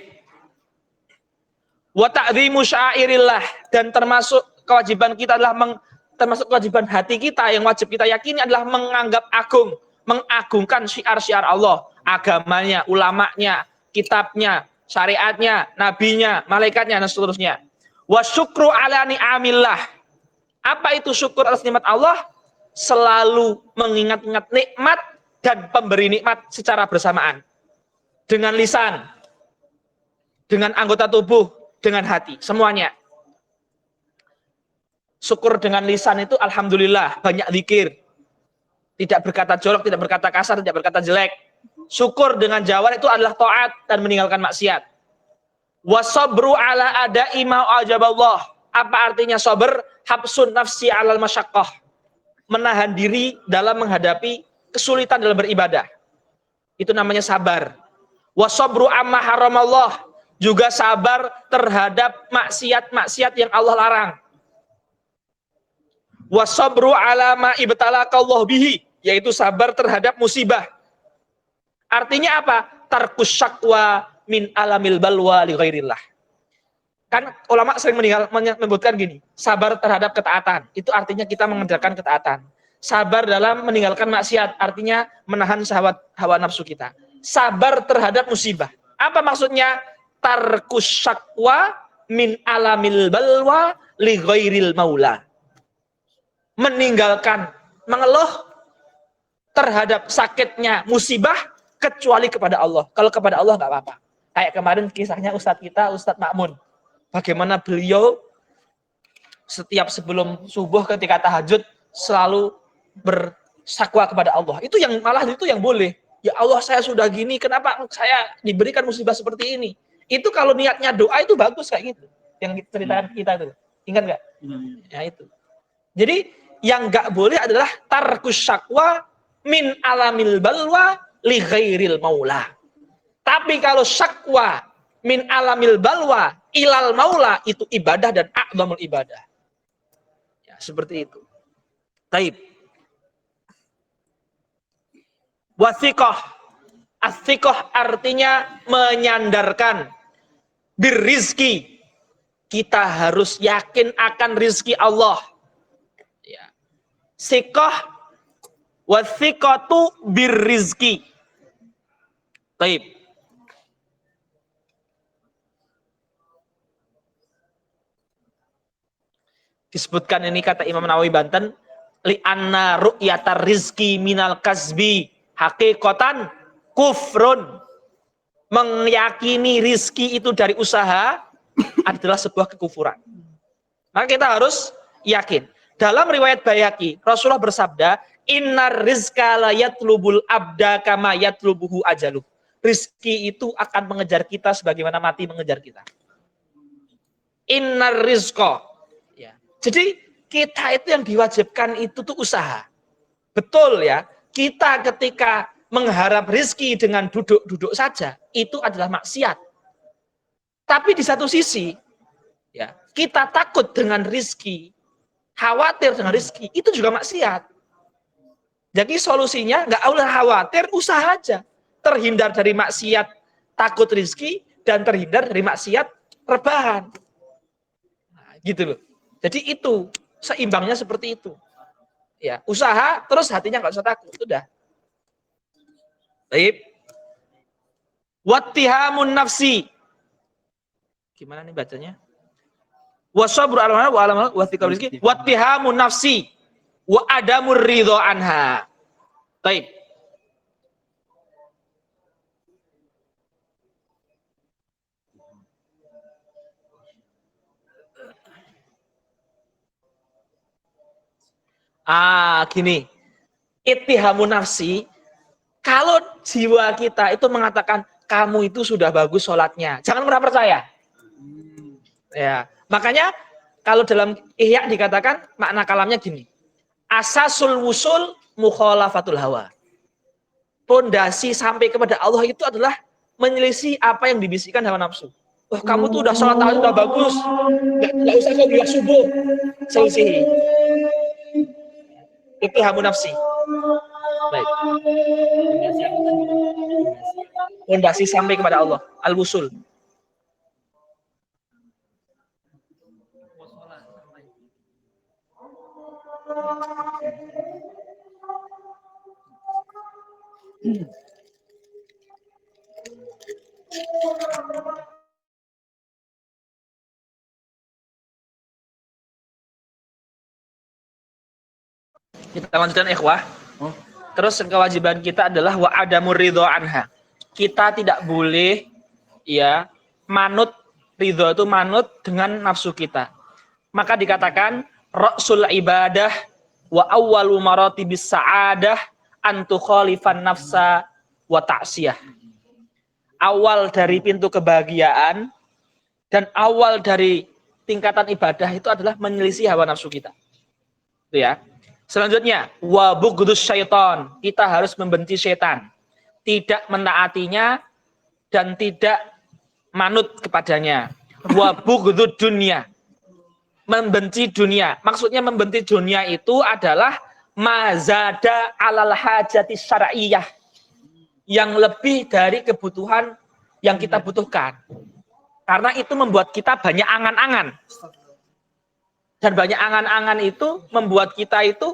Wa ta'dhimu syairillah, dan termasuk kewajiban kita adalah termasuk kewajiban hati kita yang wajib kita yakini adalah menganggap agung, mengagungkan syiar-syiar Allah, agamanya, ulamanya, kitabnya, syariatnya, nabinya, malaikatnya dan seterusnya. Wa syukru ala ni'amillah. Apa itu syukur atas nikmat Allah? Selalu mengingat-ingat nikmat dan pemberi nikmat secara bersamaan. Dengan lisan, dengan anggota tubuh, dengan hati, semuanya. Syukur dengan lisan itu alhamdulillah, banyak zikir. Tidak berkata jorok, tidak berkata kasar, tidak berkata jelek. Syukur dengan jawar itu adalah taat dan meninggalkan maksiat. Wasabru ala ada'i ma ajaballah. Apa artinya sabar? Habsun nafsi alal masyaqqah. menahan diri dalam menghadapi kesulitan dalam beribadah. Itu namanya sabar. Wasabru amma haramallah, juga sabar terhadap maksiat-maksiat yang Allah larang. Wasabru ala ma ibtalaqallahu bihi, yaitu sabar terhadap musibah. Artinya apa? Tarkus syakwa min alamil balwa li ghairillah. Kan ulama sering menyebutkan gini, sabar terhadap ketaatan, itu artinya kita mengerjakan ketaatan. Sabar dalam meninggalkan maksiat, artinya menahan syahwat hawa nafsu kita. Sabar terhadap musibah. Apa maksudnya? Tarkus syakwa min alamil balwa li ghairil maula. Meninggalkan, mengeluh terhadap sakitnya musibah kecuali kepada Allah. Kalau kepada Allah nggak apa-apa. Kayak kemarin kisahnya Ustadz kita, Ustadz Makmun. Bagaimana beliau setiap sebelum subuh ketika tahajud selalu bersakwa kepada Allah. Itu yang malah itu yang boleh. Ya Allah, saya sudah gini, kenapa saya diberikan musibah seperti ini? Itu kalau niatnya doa itu bagus kayak gitu. Yang ceritakan kita itu. Ingat nggak? Ya itu. Jadi yang nggak boleh adalah tarkus syakwa min alamil balwa li ghairil maula. Tapi kalau syakwa min alamil balwa ilal maula, itu ibadah dan a'zamul ibadah. Ya, seperti itu. Taib. Wathiqah. Athiqah artinya menyandarkan. Birrizki. Kita harus yakin akan rizki Allah. Ya. Siqah. Wathiqatu birrizki. Taib. Disebutkan ini kata Imam Nawawi Banten, li'anna ru'yatar rizki minal kasbi haqiqatan kufrun. Meyakini rizki itu dari usaha adalah sebuah kekufuran. Maka kita harus yakin. Dalam riwayat Baihaqi, Rasulullah bersabda, innar rizka la yatlubul abda kama yatlubuhu ajaluh. Rizki itu akan mengejar kita sebagaimana mati mengejar kita. Innar rizqa. Jadi kita itu yang diwajibkan itu tuh usaha. Betul ya, kita ketika mengharap rizki dengan duduk-duduk saja, itu adalah maksiat. Tapi di satu sisi, ya kita takut dengan rizki, khawatir dengan rizki, itu juga maksiat. Jadi solusinya nggak usah khawatir, usaha aja. Terhindar dari maksiat, takut rizki, dan terhindar dari maksiat, rebahan. Nah, gitu loh. Jadi itu, seimbangnya seperti itu. Ya, usaha, terus hatinya nggak usah takut. Sudah. Baik. Wattihamun nafsi. Gimana nih bacanya? Wasabru ala wa ala wattiqam rizki. Wattihamun nafsi. Wa adamur ridho anha. Baik. Gini, ittihamun nafsi, kalau jiwa kita itu mengatakan kamu itu sudah bagus sholatnya, jangan pernah percaya. Ya, makanya kalau dalam Ihya dikatakan makna kalamnya gini, asasul wusul mukhalafatul hawa. Pondasi sampai kepada Allah itu adalah menyelisih apa yang dibisikkan hawa nafsu. Wah, kamu tuh udah sholat tahajud udah bagus, nggak usah kau bilang subuh, selisihi. Itu hamu nafsi. Baik. Pondasi sampai kepada Allah. Al-wusul. Kita lanjutkan ikhwah. Terus kewajiban kita adalah wa adamur ridho anha. Kita tidak boleh ya manut, ridho itu manut dengan nafsu kita. Maka dikatakan ra'sul ibadah wa awwalu maratibis sa'adah an tukhalifan nafsa wa ta'siyah. Awal dari pintu kebahagiaan dan awal dari tingkatan ibadah itu adalah menyelisih hawa nafsu kita. Itu ya. Selanjutnya, wa bughdus syaiton. Kita harus membenci setan. Tidak menaatinya dan tidak manut kepadanya. Wa bughdud dunya. Membenci dunia. Maksudnya membenci dunia itu adalah mazada alal hajati syar'iyyah. Yang lebih dari kebutuhan yang kita butuhkan. Karena itu membuat kita banyak angan-angan. Dan banyak angan-angan itu membuat kita itu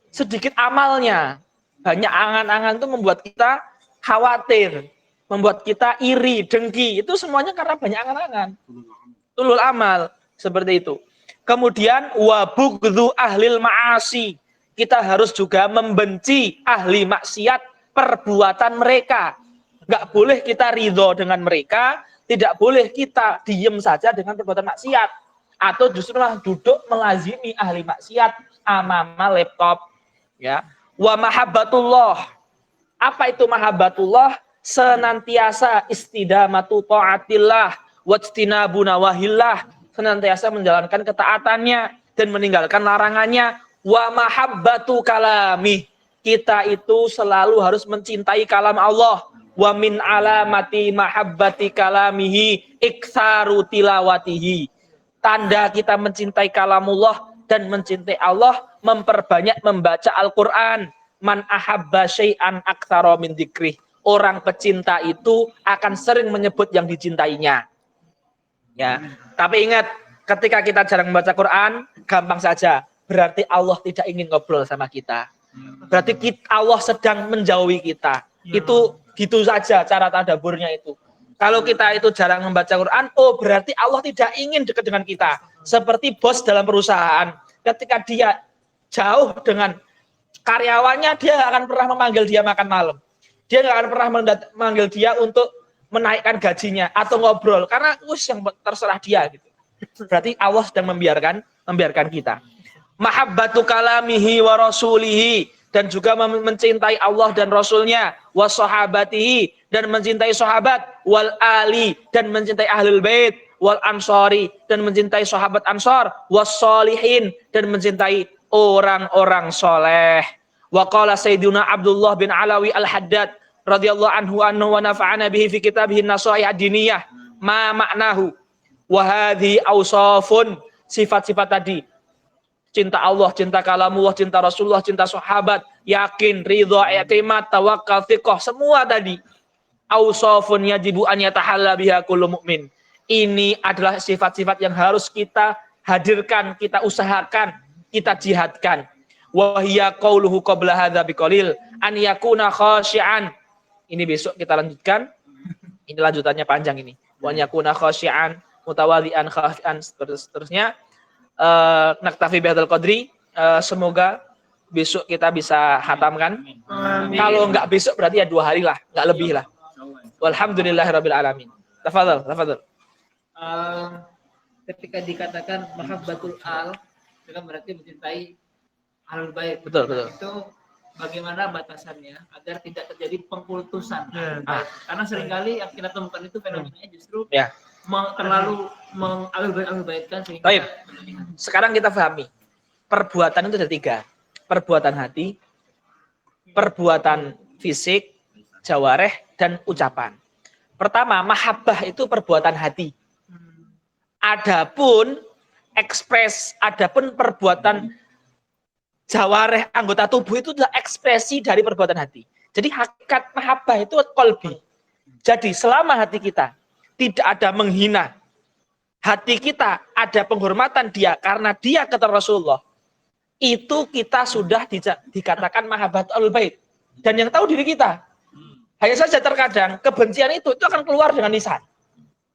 sedikit amalnya. Banyak angan-angan itu membuat kita khawatir, membuat kita iri, dengki. Itu semuanya karena banyak angan-angan. Tulul amal seperti itu. Kemudian wa bughdhu ahlil ma'asi. Kita harus juga membenci ahli maksiat perbuatan mereka. Enggak boleh kita ridho dengan mereka, tidak boleh kita diem saja dengan perbuatan maksiat. Atau justru duduk melazimi ahli maksiat amama laptop, ya. Wa mahabbatullah. Apa itu mahabbatullah? Senantiasa istidamatu taatillah wajtinabu nawahillah, senantiasa menjalankan ketaatannya dan meninggalkan larangannya. Wa mahabbatu kalami. Kita itu selalu harus mencintai kalam Allah. Wa min alamati mahabbati kalamihi iktsaru tilawatihi. Tanda kita mencintai kalamullah dan mencintai Allah, memperbanyak membaca Al-Quran. Man ahabba syai'an aktsara min dzikrih. Orang pecinta itu akan sering menyebut yang dicintainya. Ya, tapi ingat, ketika kita jarang membaca Quran, gampang saja. Berarti Allah tidak ingin ngobrol sama kita. Berarti Allah sedang menjauhi kita. Itu gitu saja cara tadaburnya itu. Kalau kita itu jarang membaca Quran, oh berarti Allah tidak ingin dekat dengan kita. Seperti bos dalam perusahaan, ketika dia jauh dengan karyawannya, dia nggak akan pernah memanggil dia makan malam. Dia nggak akan pernah memanggil dia untuk menaikkan gajinya atau ngobrol, karena yang terserah dia. Gitu. Berarti Allah sedang membiarkan kita. Mahabbatu kalamihi wa rasulihi, dan juga mencintai Allah dan Rasulnya, wa sahabatihi, dan mencintai sahabat, wal ali, dan mencintai ahlul bait, wal ansori, dan mencintai sahabat ansor, was solihin, dan mencintai orang-orang soleh. Wa qala Sayyiduna Abdullah bin Alawi al-Haddad radhiyallahu anhu wa nafa'ana bihi fi kitabih an-nasaih ad-diniyah ma ma'nahu wa hadhi awsafun, sifat-sifat tadi, cinta Allah, cinta kalamullah, cinta Rasulullah, cinta sahabat, yakin, ridha, i'timad, tawakkal, thiqah, semua tadi awsafun yajibu an yatahalla biha kullu mu'min. Ini adalah sifat-sifat yang harus kita hadirkan, kita usahakan, kita jihadkan. Wa hiya qauluhu qabla hadza biqalil an yakuna khashi'an. Ini besok kita lanjutkan. Ini lanjutannya panjang ini. Wa yakuna khashi'an, mutawadi'an, khafi'an, seterusnya. Naktafi bihadzal qadri. Semoga besok kita bisa khatamkan. Kalau enggak besok berarti ya 2 hari lah, enggak lebih lah. Walhamdulillahirabbil alamin. Tafadhal. Ketika dikatakan mahabbatul al, itu kan berarti mencintai ahlul bait. Betul. Itu bagaimana batasannya agar tidak terjadi pengkultusan. Karena seringkali yang kita temukan itu fenomenanya justru terlalu mengahlul baitkan sehingga. Baik. Sekarang kita pahami. Perbuatan itu ada 3. Perbuatan hati, perbuatan fisik, jawareh, dan ucapan. Pertama, mahabbah itu perbuatan hati. Adapun perbuatan jawareh, anggota tubuh itu adalah ekspresi dari perbuatan hati. Jadi hakikat mahabbah itu qalbi. Jadi selama hati kita tidak ada menghina, hati kita ada penghormatan dia karena dia kata Rasulullah, itu kita sudah dikatakan mahabbatul bait. Dan yang tahu diri kita. Hanya saja terkadang kebencian itu akan keluar dengan lisan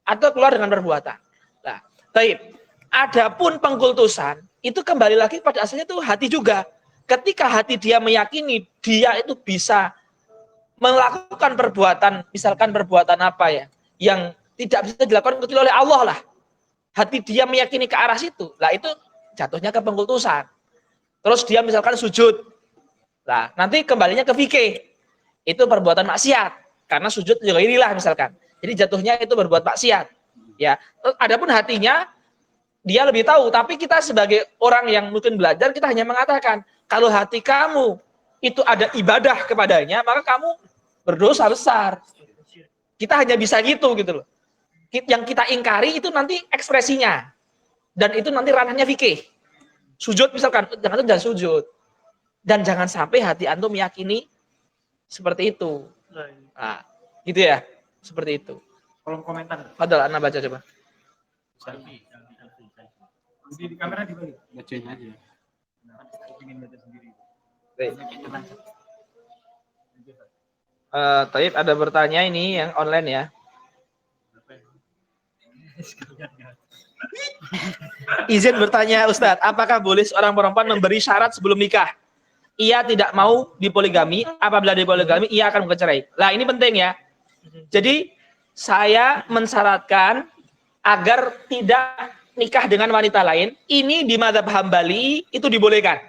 atau keluar dengan perbuatan. Nah, baik. Adapun pengkultusan itu kembali lagi pada asalnya itu hati juga. Ketika hati dia meyakini dia itu bisa melakukan perbuatan, misalkan perbuatan apa ya, yang tidak bisa dilakukan kecuali oleh Allah lah. Hati dia meyakini ke arah situ. Lah itu jatuhnya ke pengkultusan. Terus dia misalkan sujud. Lah, nanti kembalinya ke fikih. Itu perbuatan maksiat. Karena sujud juga inilah misalkan. Jadi jatuhnya itu berbuat maksiat. Ya. Adapun hatinya dia lebih tahu. Tapi kita sebagai orang yang mungkin belajar, kita hanya mengatakan, kalau hati kamu itu ada ibadah kepadanya, maka kamu berdosa besar. Kita hanya bisa gitu loh. Yang kita ingkari itu nanti ekspresinya. Dan itu nanti ranahnya fikih. Sujud misalkan, jangan sujud. Dan jangan sampai hati antum meyakini seperti itu. Nah, gitu ya. Seperti itu. Kolom komentar. Padahal Anda baca coba. Selfie. Di kamera di bawah. Bacain aja. Ingin baca sendiri. Taib ada bertanya ini yang online ya. Izin bertanya Ustadz, apakah boleh seorang perempuan memberi syarat sebelum nikah? Ia tidak mau dipoligami, apabila dipoligami ia akan bercerai. Lah ini penting ya. Jadi saya mensyaratkan agar tidak nikah dengan wanita lain. Ini di mazhab Hambali itu dibolehkan.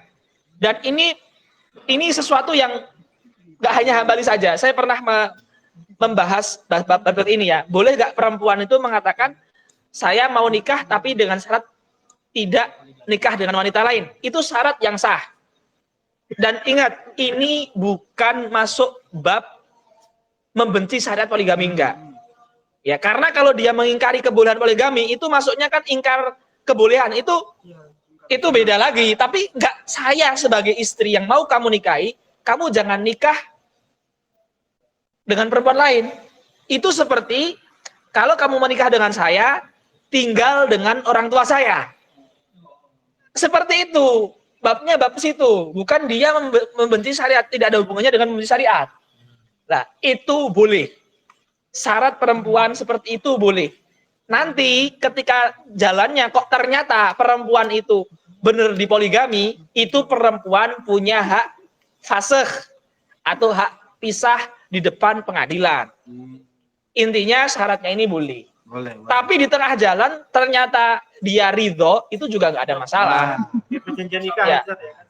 Dan ini sesuatu yang nggak hanya Hambali saja. Saya pernah membahas bab ini ya. Boleh nggak perempuan itu mengatakan saya mau nikah tapi dengan syarat tidak nikah dengan wanita lain. Itu syarat yang sah. Dan ingat, ini bukan masuk bab membenci syariat poligami, enggak. Ya, karena kalau dia mengingkari kebolehan poligami, itu masuknya kan ingkar kebolehan. Itu beda lagi. Tapi enggak, saya sebagai istri yang mau kamu nikahi, kamu jangan nikah dengan perempuan lain. Itu seperti kalau kamu menikah dengan saya, tinggal dengan orang tua saya. Seperti itu. Babnya bab situ. Bukan dia membenci syariat. Tidak ada hubungannya dengan membenci syariat. Nah, itu boleh. Syarat perempuan seperti itu boleh. Nanti ketika jalannya kok ternyata perempuan itu benar dipoligami, itu perempuan punya hak fasakh atau hak pisah di depan pengadilan. Intinya syaratnya ini boleh. Boleh. Tapi di tengah jalan ternyata dia ridho, itu juga nggak ada masalah. Perjanjian nikah. Ya.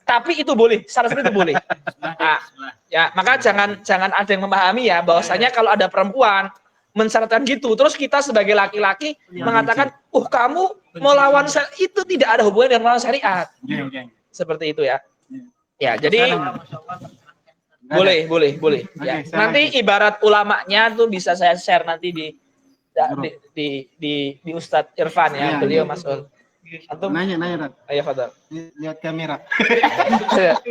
Tapi itu boleh, syarat seperti itu boleh. Nah, ya, maka jangan ada yang memahami ya bahwasanya kalau ada perempuan mensyaratkan gitu, terus kita sebagai laki-laki mengatakan, kamu mau lawan itu tidak ada hubungan dengan syariat. Seperti itu ya. Ya, jadi boleh. Ya. Nanti ibarat ulamanya tuh bisa saya share nanti di Ustadz Irfan ya, beliau masuk. Antum Nanya, Rat. Ayo, Fadal. Lihat kamera.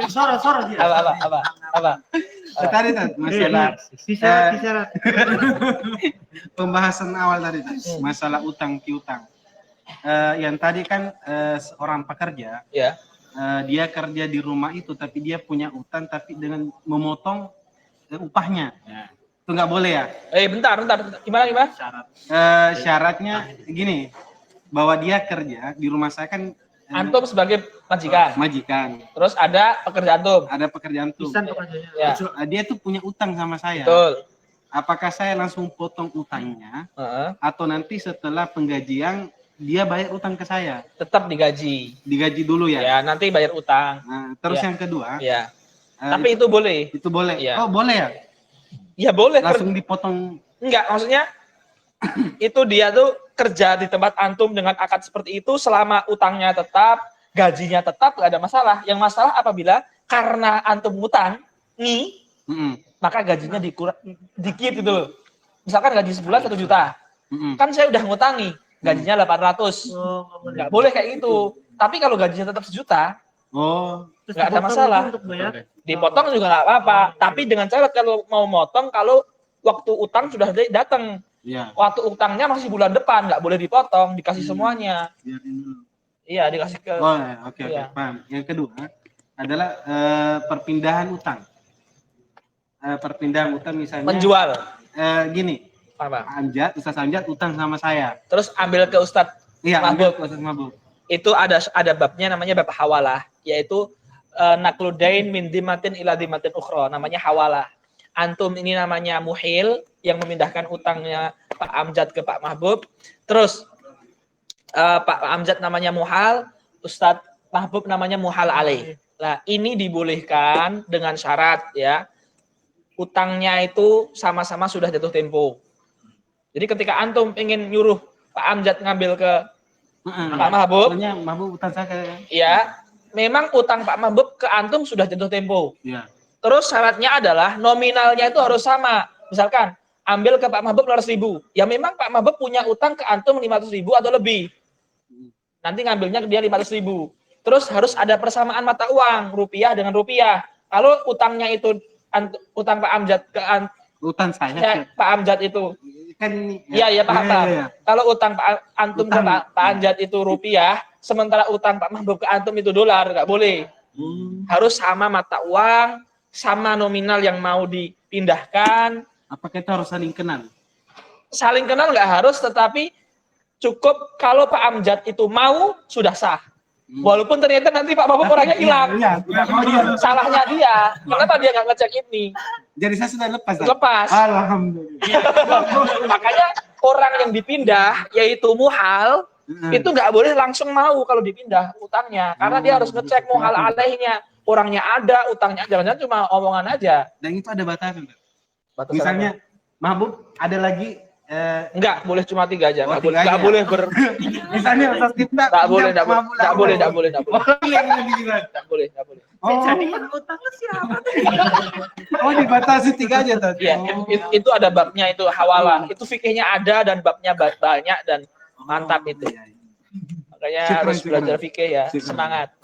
Suara dia. Apa? Tadi masalah Syarat. pembahasan awal tadi masalah utang piutang. Yang tadi kan seorang pekerja, Ya. dia kerja di rumah itu tapi dia punya utang tapi dengan memotong upahnya. Itu nggak boleh ya? Bentar. Gimana? Syaratnya gini, bahwa dia kerja di rumah saya kan Antum sebagai majikan. Terus ada pekerjaan antum. Ada pekerjaan tuh. Ya. Dia tuh punya utang sama saya. Betul. Apakah saya langsung potong utangnya atau nanti setelah penggajian dia bayar utang ke saya? Tetap digaji. Digaji dulu ya? Ya, nanti bayar utang. Nah, terus Ya. yang kedua? Ya. Tapi itu boleh. Itu boleh. Ya. Oh, boleh ya? Ya boleh. Langsung dipotong. Enggak, maksudnya itu dia tuh kerja di tempat antum dengan akad seperti itu selama utangnya tetap, gajinya tetap, nggak ada masalah. Yang masalah apabila karena antum utang maka gajinya dikit gitu loh. Misalkan gaji sebulan 1 juta. Kan saya udah ngutangi, gajinya 800. Nggak boleh kayak gitu. Tapi kalau gajinya tetap 1 juta, nggak ada masalah. Dipotong juga nggak apa-apa. Tapi dengan syarat kalau mau motong, kalau waktu utang sudah datang. Ya. Waktu utangnya masih bulan depan, nggak boleh dipotong, dikasih semuanya. Iya, dikasih ke. Oke, paham. Yang kedua adalah perpindahan utang. Perpindahan utang misalnya. Menjual. Gini. Apa? Ustaz Amjad utang sama saya. Terus ambil ke Ustadz. Iya, Mahbub. ambil ke Ustaz Mahbub. Itu ada babnya namanya bab hawalah, yaitu nakludain min dimatin ila dimatin ukhra, namanya hawalah. Antum ini namanya muhil yang memindahkan utangnya Pak Amjad ke Pak Mahbub. Terus Pak Amjad namanya muhal, Ustadz Mahbub namanya muhal alaih. Nah, ini dibolehkan dengan syarat ya. Utangnya itu sama-sama sudah jatuh tempo. Jadi ketika antum ingin nyuruh Pak Amjad ngambil ke Pak Mahbub. Soalnya Mahbub utang saya kayak. Ya, memang utang Pak Mahbub ke antum sudah jatuh tempo. Iya. Terus syaratnya adalah nominalnya itu harus sama. Misalkan ambil ke Pak Mahbub 200.000. Ya memang Pak Mahbub punya utang ke antum 500.000 atau lebih. Nanti ngambilnya ke dia 500.000. Terus harus ada persamaan mata uang, rupiah dengan rupiah. Kalau utangnya itu utang Pak Amjad ke Utang saya. Pak Amjad itu Kan ini. iya paham. Ya. Kalau utang Pak antum ke Pak Amjad itu rupiah, sementara utang Pak Mahbub ke antum itu dolar, nggak boleh. Harus sama mata uang, sama nominal yang mau dipindahkan. Apakah itu harus saling kenal? Saling kenal nggak harus, tetapi cukup kalau Pak Amjad itu mau, sudah sah. Walaupun ternyata nanti Pak Mahbub orangnya hilang. Iya. Salahnya dia. Kenapa dia nggak ngecek ini? Jadi saya sudah lepas. Lepas. Alhamdulillah. Makanya orang yang dipindah, yaitu muhal, itu nggak boleh langsung mau kalau dipindah utangnya. Karena dia harus ngecek muhal alaihnya. Orangnya ada, utangnya jangan-jangan cuma omongan aja. Dan itu ada batasan. Batasan Misalnya Mahbub ada lagi enggak, boleh cuma 3 aja. Oh, Enggak boleh misalnya Ustaz Tifta enggak boleh. Enggak boleh. Jadi yang utang siapa? Oh, dibatasi 3 aja tuh. Iya, itu ada babnya, itu hawalah. Itu fikihnya ada dan babnya banyak dan mantap itu. Makanya harus belajar fikih ya. Semangat.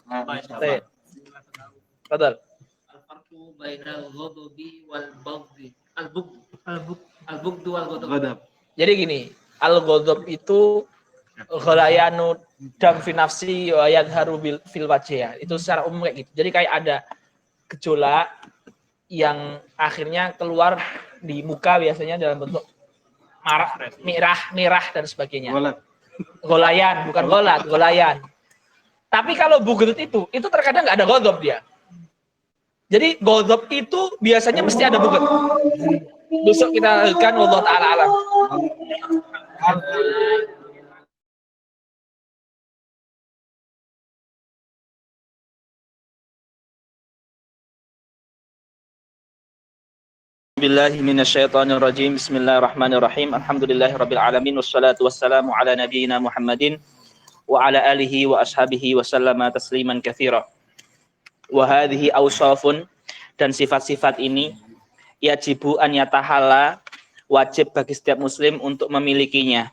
Betul. Al-farqu bainal ghadabi wal baghdhi. Al-bughd wal ghadab. Jadi gini, al-ghadab itu ghalayanu dam fi nafsi wa yadharu fil wajhi ya. Itu secara umum kayak gitu. Jadi kayak ada gejolak yang akhirnya keluar di muka biasanya dalam bentuk merah dan sebagainya. Golayan, bukan golayan. Tapi kalau bughd itu terkadang nggak ada ghadab dia. Jadi ghadab itu biasanya mesti ada bughd. Besok kita lakukan wallahu taala alam. Billahi minasyaitonir rajim. Bismillahirrahmanirrahim. Alhamdulillahirabbil alamin wassalatu wassalamu ala nabiyyina Muhammadin wa ala alihi wa ashabihi wa sallama tasliman katsira. Wa hadhihi awsafun, dan sifat-sifat ini yajibu an yatahala, wajib bagi setiap muslim untuk memilikinya.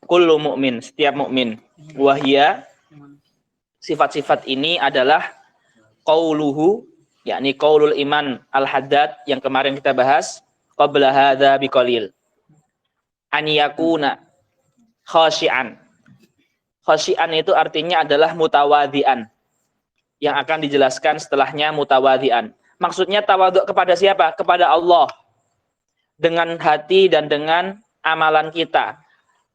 Kullu mu'min, setiap mukmin. Wahia, sifat-sifat ini adalah qauluhu, yakni qaulul iman al-haddad yang kemarin kita bahas qabla hadza biqalil. An yakuna khashi'an. Khashi'an itu artinya adalah mutawadhi'an. Yang akan dijelaskan setelahnya mutawadhi'an. Maksudnya tawaduk kepada siapa? Kepada Allah. Dengan hati dan dengan amalan kita.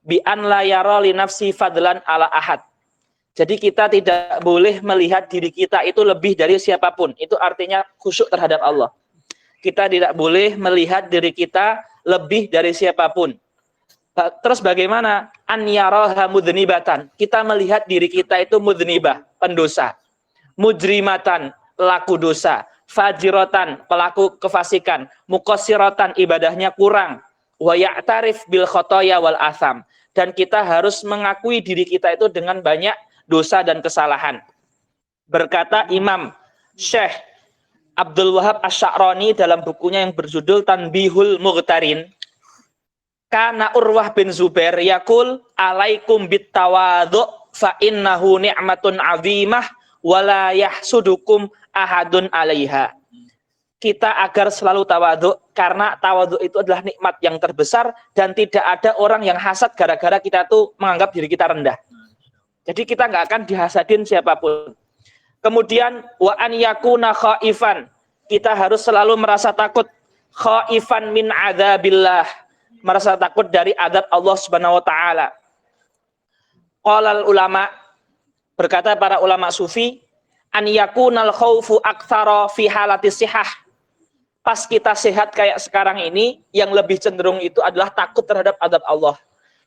Bi an la yara li nafsi fadlan ala ahad. Jadi kita tidak boleh melihat diri kita itu lebih dari siapapun. Itu artinya khusyuk terhadap Allah. Kita tidak boleh melihat diri kita lebih dari siapapun. Terus bagaimana? An yaraha mudhnibatan. Kita melihat diri kita itu mudhnibah, pendosa. Mujrimatan, pelaku dosa. Fajiratan, pelaku kefasikan. Muqassiratan, ibadahnya kurang. Wa ya'tarif bil khotoya wal atham. Dan kita harus mengakui diri kita itu dengan banyak dosa dan kesalahan. Berkata Imam Syekh Abdul Wahab Asy-Sya'rani dalam bukunya yang berjudul Tanbihul Mughtarin, kana Urwah bin Zubair yaqul alaikum bitawadhu fa innahu ni'matun 'azimah wa la yahsudukum ahadun 'alaiha. Kita agar selalu tawadhu, karena tawadhu itu adalah nikmat yang terbesar dan tidak ada orang yang hasad gara-gara kita tuh menganggap diri kita rendah. Jadi kita nggak akan dihasadin siapapun. Kemudian wa an yakuna khaifan. Kita harus selalu merasa takut. Khaifan min adzabillah. Merasa takut dari azab Allah Subhanahu wa taala. Qalal ulama, berkata para ulama sufi, an yakunal khaufu aktsara fi halati sihah. Pas kita sehat kayak sekarang ini, yang lebih cenderung itu adalah takut terhadap azab Allah.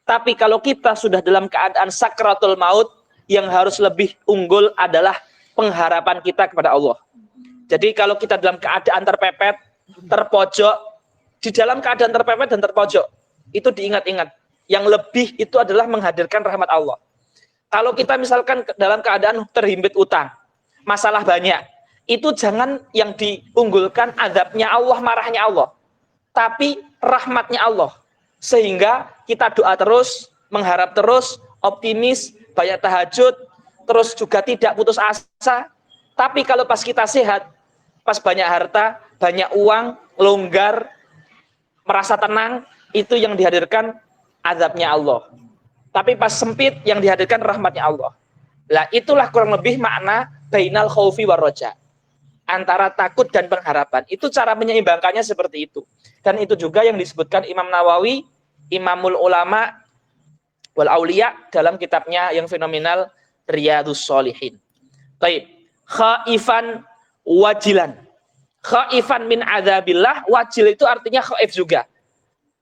Tapi kalau kita sudah dalam keadaan sakratul maut, yang harus lebih unggul adalah pengharapan kita kepada Allah. Jadi kalau kita dalam keadaan terpepet, terpojok, di dalam keadaan terpepet dan terpojok, itu diingat-ingat. Yang lebih itu adalah menghadirkan rahmat Allah. Kalau kita misalkan dalam keadaan terhimpit utang, masalah banyak, itu jangan yang diunggulkan azabnya Allah, marahnya Allah, tapi rahmatnya Allah. Sehingga kita doa terus, mengharap terus, optimis, banyak tahajud, terus juga tidak putus asa. Tapi kalau pas kita sehat, pas banyak harta, banyak uang, longgar, merasa tenang, itu yang dihadirkan azabnya Allah. Tapi pas sempit yang dihadirkan rahmatnya Allah. Lah itulah kurang lebih makna bainal khaufi war roja. Antara takut dan pengharapan. Itu cara menyeimbangkannya seperti itu. Dan itu juga yang disebutkan Imam Nawawi, Imamul Ulama wal Aulia dalam kitabnya yang fenomenal Riyadhus Shalihin. Baik, khaifan wajilan. Khaifan min adzabillah, wajil itu artinya khaif juga.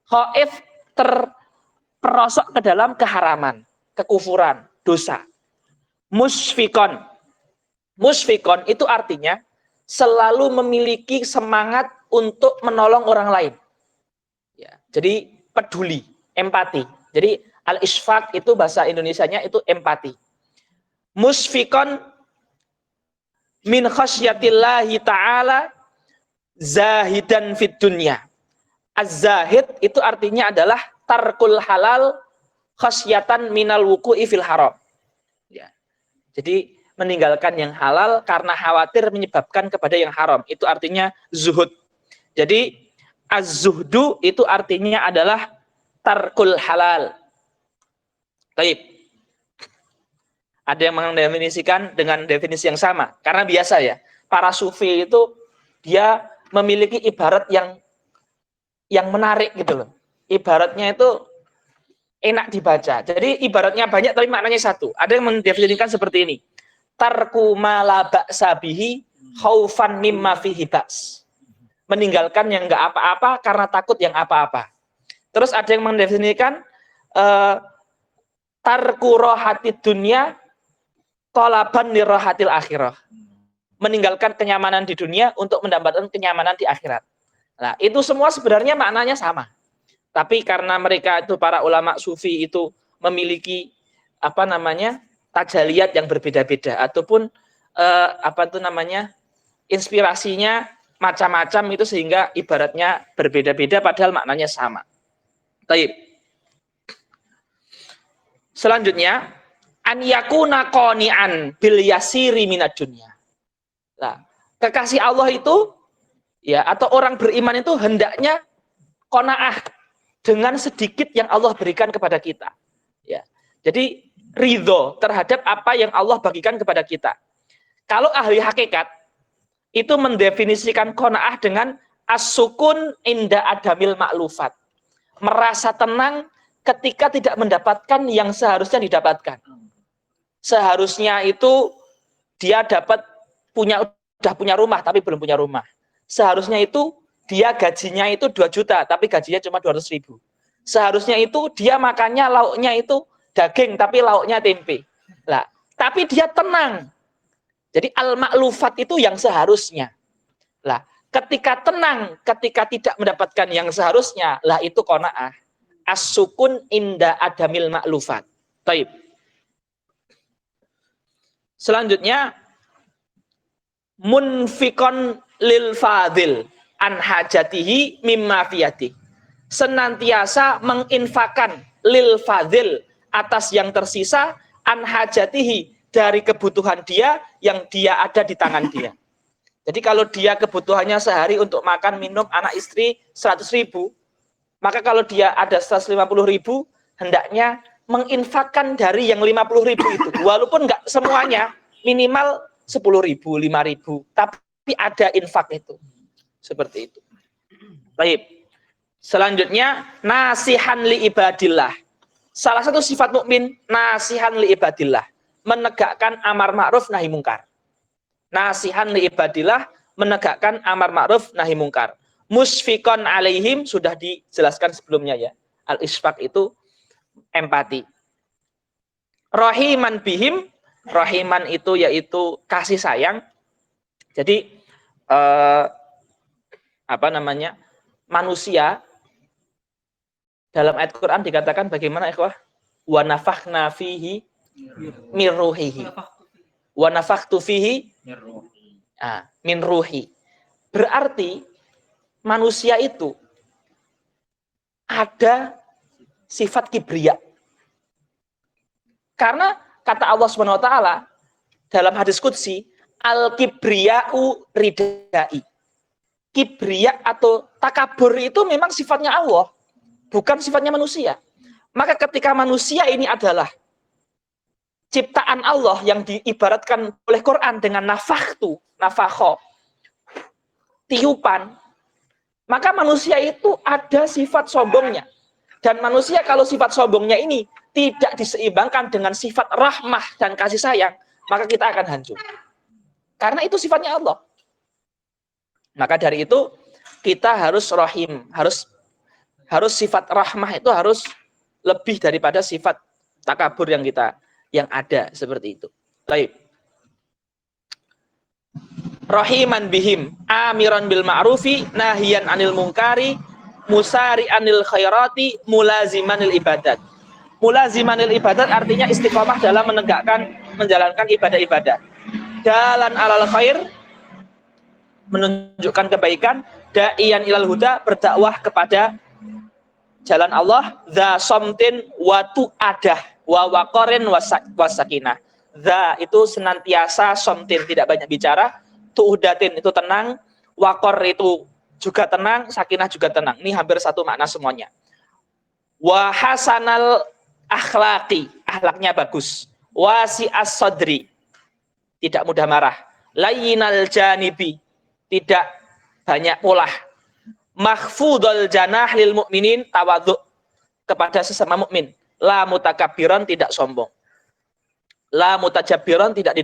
Khaif terperosok ke dalam keharaman, kekufuran, dosa. Musfikon. Musfikon itu artinya selalu memiliki semangat untuk menolong orang lain. Ya, jadi peduli, empati. Jadi al-isfaq itu bahasa Indonesianya itu empati. Musfikon min khasyatillahi ta'ala zahidan fid dunya. Az-zahid itu artinya adalah tarkul halal khasyatan minal wuku'i fil haram. Ya. Jadi meninggalkan yang halal karena khawatir menyebabkan kepada yang haram. Itu artinya zuhud. Jadi az-zuhdu itu artinya adalah tarkul halal. Baik. Ada yang mendefinisikan dengan definisi yang sama. Karena biasa ya, para sufi itu dia memiliki ibarat yang menarik gitu loh. Ibaratnya itu enak dibaca. Jadi ibaratnya banyak tapi maknanya satu. Ada yang mendefinisikan seperti ini. Tarku ma la ba'sa bihi khaufan mimma fihi ba's. Meninggalkan yang enggak apa-apa karena takut yang apa-apa. Terus ada yang mendefinisikan tarku rohatid dunya talaban li rohatil akhirah. Meninggalkan kenyamanan di dunia untuk mendapatkan kenyamanan di akhirat. Nah, itu semua sebenarnya maknanya sama. Tapi karena mereka itu para ulama sufi itu memiliki tajaliyat yang berbeda-beda ataupun inspirasinya macam-macam itu sehingga ibaratnya berbeda-beda padahal maknanya sama. Baik. Selanjutnya an yakuna qani'an bil yasiri minad dunya. Nah, kekasih Allah itu ya atau orang beriman itu hendaknya qanaah dengan sedikit yang Allah berikan kepada kita. Ya. Jadi ridho terhadap apa yang Allah bagikan kepada kita. Kalau ahli hakikat itu mendefinisikan qanaah dengan as-sukun inda adamil ma'lufat. Merasa tenang ketika tidak mendapatkan yang seharusnya didapatkan. Seharusnya itu dia udah punya rumah tapi belum punya rumah. Seharusnya itu dia gajinya itu 2 juta, tapi gajinya cuma 200.000. Seharusnya itu dia makannya lauknya itu daging, tapi lauknya tempe. Lah, tapi dia tenang. Jadi al-ma'lufat itu yang seharusnya. Lah, ketika tenang, ketika tidak mendapatkan yang seharusnya, lah itu qanaah. As-sukun inda adamil ma'lufat. Baik. Selanjutnya munfikon lil fadil an hajatihi mimma fiyati. Senantiasa menginfakkan lil fadil atas yang tersisa an hajatihi dari kebutuhan dia yang dia ada di tangan dia. Jadi kalau dia kebutuhannya sehari untuk makan, minum, anak istri 100.000, maka kalau dia ada 150.000, hendaknya menginfakkan dari yang 50.000 itu. Walaupun enggak semuanya, minimal 10.000, 5.000, tapi ada infak itu. Seperti itu. Baik. Selanjutnya nasihan li ibadillah. Salah satu sifat mukmin nasihan li ibadillah, menegakkan amar ma'ruf nahi mungkar. Nasihan li ibadillah, menegakkan amar ma'ruf nahi mungkar. Musfikon alaihim sudah dijelaskan sebelumnya ya. Al-isfaq itu empati. Rahiman bihim, rahiman itu yaitu kasih sayang. Jadi manusia dalam ayat Quran dikatakan bagaimana ikhwah? Wa nafakhna fihi Min ruhihi. Wa nafakhtu fihi min ruhi. Berarti manusia itu ada sifat kibria. Karena kata Allah Subhanahu wa taala dalam hadis qudsi, al-kibriya'u ridai. Kibria atau takabur itu memang sifatnya Allah, bukan sifatnya manusia. Maka ketika manusia ini adalah ciptaan Allah yang diibaratkan oleh Quran dengan nafakhtu, nafakho, tiupan, maka manusia itu ada sifat sombongnya. Dan manusia kalau sifat sombongnya ini tidak diseimbangkan dengan sifat rahmah dan kasih sayang, maka kita akan hancur. Karena itu sifatnya Allah. Maka dari itu kita harus rahim, harus sifat rahmah itu harus lebih daripada sifat takabur yang ada seperti itu. Baik. Rahiman bihim, amiran bil ma'rufi, nahiyan anil munkari, musari anil khairati, mulazimanil ibadat. Mulazimanil ibadat artinya istiqomah dalam menjalankan ibadah-ibadah. Dalan alal khair, menunjukkan kebaikan, da'iyan ilal huda, berdakwah kepada jalan Allah, dza somtin wa tu'adah wa waqarin wasakinah. Dza itu senantiasa, somtin tidak banyak bicara, tu'udatin itu tenang, waqar itu juga tenang, sakinah juga tenang. Ini hampir satu makna semuanya. Wa hasanal akhlaqi, akhlaknya bagus. Wasi'as sadri, tidak mudah marah. Layyinal janibi, tidak banyak polah. Mahfudul janah lil mukminin, tawadhu kepada sesama mukmin. La mutakabbiran, tidak sombong. La mutajabbiran, tidak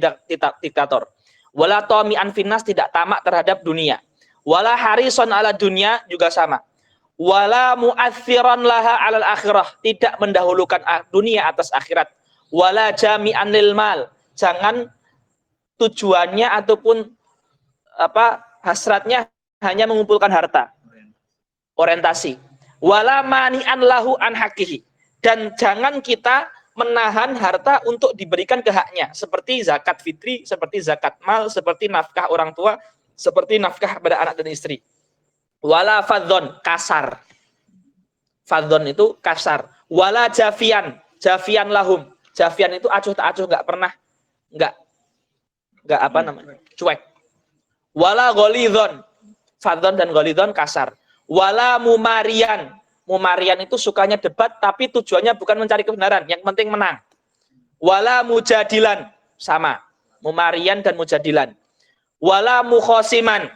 diktator. Wala tami'an finnas, tidak tamak terhadap dunia. Wala harison ala dunia, juga sama. Wala mu'athiran laha alal akhirah, tidak mendahulukan dunia atas akhirat. Wala jami'an lil mal, jangan tujuannya ataupun hasratnya hanya mengumpulkan harta. Orientasi. Wala mani'an lahu an haqihi, dan jangan kita menahan harta untuk diberikan ke haknya, seperti zakat fitri, seperti zakat mal, seperti nafkah orang tua, seperti nafkah pada anak dan istri. Wala fadzon, kasar. Fadzon itu kasar. Wala jafian, jafian lahum. Jafian itu acuh tak acuh, enggak cuek. Wala ghalidhon, fadzon dan ghalidhon kasar. Wala mumarian, mumarian itu sukanya debat tapi tujuannya bukan mencari kebenaran, yang penting menang. Wala mujadilan, sama, mumarian dan mujadilan. Wala mukhosiman,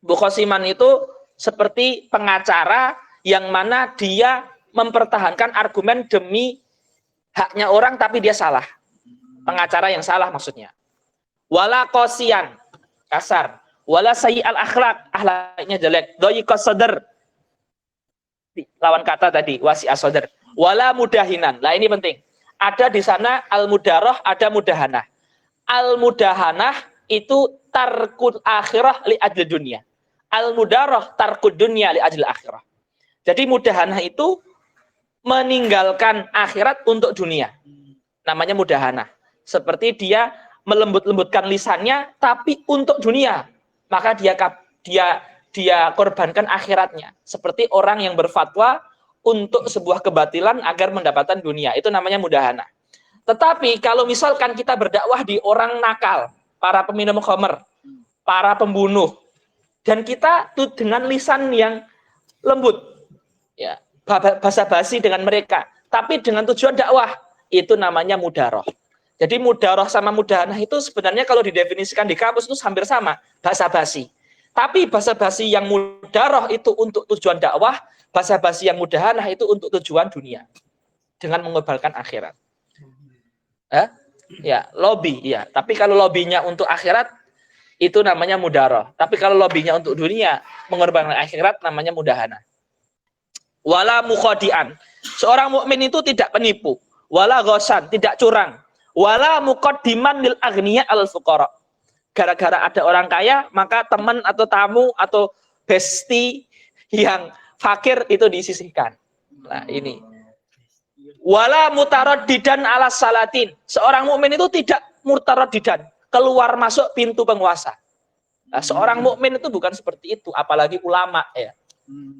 mukhosiman itu seperti pengacara yang mana dia mempertahankan argumen demi haknya orang tapi dia salah, pengacara yang salah maksudnya. Wala qosian, kasar. Wala sayyi'al akhlak, akhlaknya jelek. Dhayiqas sadr, lawan kata tadi, wasi'as sadr. Wala mudahinan. Lah ini penting. Ada di sana al-mudarah, ada mudahanah. Al-mudahanah itu tarkul akhirah li ajli dunia. Al-mudarah tarkud dunia li ajli akhirah. Jadi mudahanah itu meninggalkan akhirat untuk dunia. Namanya mudahanah. Seperti dia melembut-lembutkan lisannya tapi untuk dunia. Maka dia korbankan akhiratnya. Seperti orang yang berfatwa untuk sebuah kebatilan agar mendapatkan dunia. Itu namanya mudahana. Tetapi kalau misalkan kita berdakwah di orang nakal, para peminum khamr, para pembunuh, dan kita tuh dengan lisan yang lembut, ya, basa-basi dengan mereka, tapi dengan tujuan dakwah, itu namanya mudaroh. Jadi mudaroh sama mudahanah itu sebenarnya kalau didefinisikan di kampus itu hampir sama, basa-basi. Tapi basa-basi yang mudaroh itu untuk tujuan dakwah, basa-basi yang mudahanah itu untuk tujuan dunia, dengan mengorbankan akhirat. Ya, lobby, ya. Tapi kalau lobbynya untuk akhirat, itu namanya mudaroh. Tapi kalau lobbynya untuk dunia, mengorbankan akhirat, namanya mudahanah. Wala mukhadi'an, seorang mukmin itu tidak penipu. Wala ghosan, tidak curang. Wala muqaddiman lil aghniya al fuqara. Gara-gara ada orang kaya, maka teman atau tamu atau bestie yang fakir itu disisihkan. Nah, ini. Wala mutaraddidan ala salatin. Seorang mukmin itu tidak mutaraddidan, keluar masuk pintu penguasa. Nah, seorang mukmin itu bukan seperti itu, apalagi ulama ya.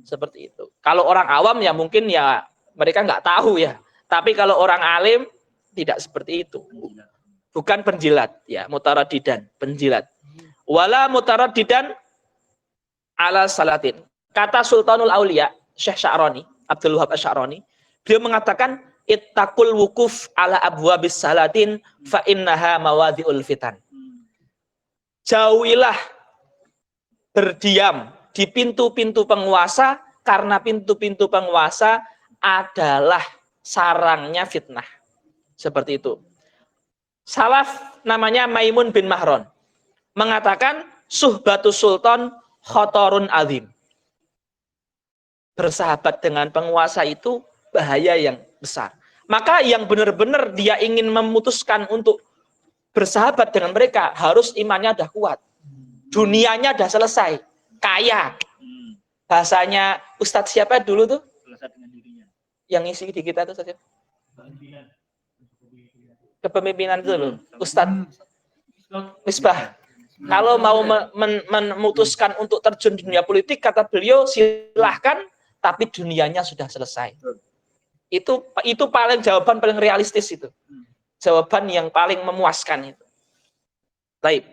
Seperti itu. Kalau orang awam ya mungkin ya mereka nggak tahu ya. Tapi kalau orang alim tidak seperti itu. Bukan penjilat ya, mutaraddidan, penjilat. Wala mutaraddidan ala salatin. Kata Sultanul Aulia, Syekh Sya'rani, Abdul Wahab Asy-Sya'rani, beliau mengatakan ittaqul wukuf ala abwabis salatin fa innaha mawadhi'ul fitan. Jauhilah berdiam di pintu-pintu penguasa karena pintu-pintu penguasa adalah sarangnya fitnah. Seperti itu. Salaf namanya Maimun bin Mahron mengatakan suhbatus sultan khotorun azim. Bersahabat dengan penguasa itu bahaya yang besar. Maka yang benar-benar dia ingin memutuskan untuk bersahabat dengan mereka harus imannya udah kuat. Dunianya udah selesai, kaya. Bahasanya Ustadz siapa dulu tuh? Yang ngisi di kita tuh saja. Kepemimpinan itu loh, Ustadz Misbah. Kalau mau memutuskan untuk terjun di dunia politik, kata beliau silahkan, tapi dunianya sudah selesai. Itu paling jawaban paling realistis itu. Jawaban yang paling memuaskan itu. Baik.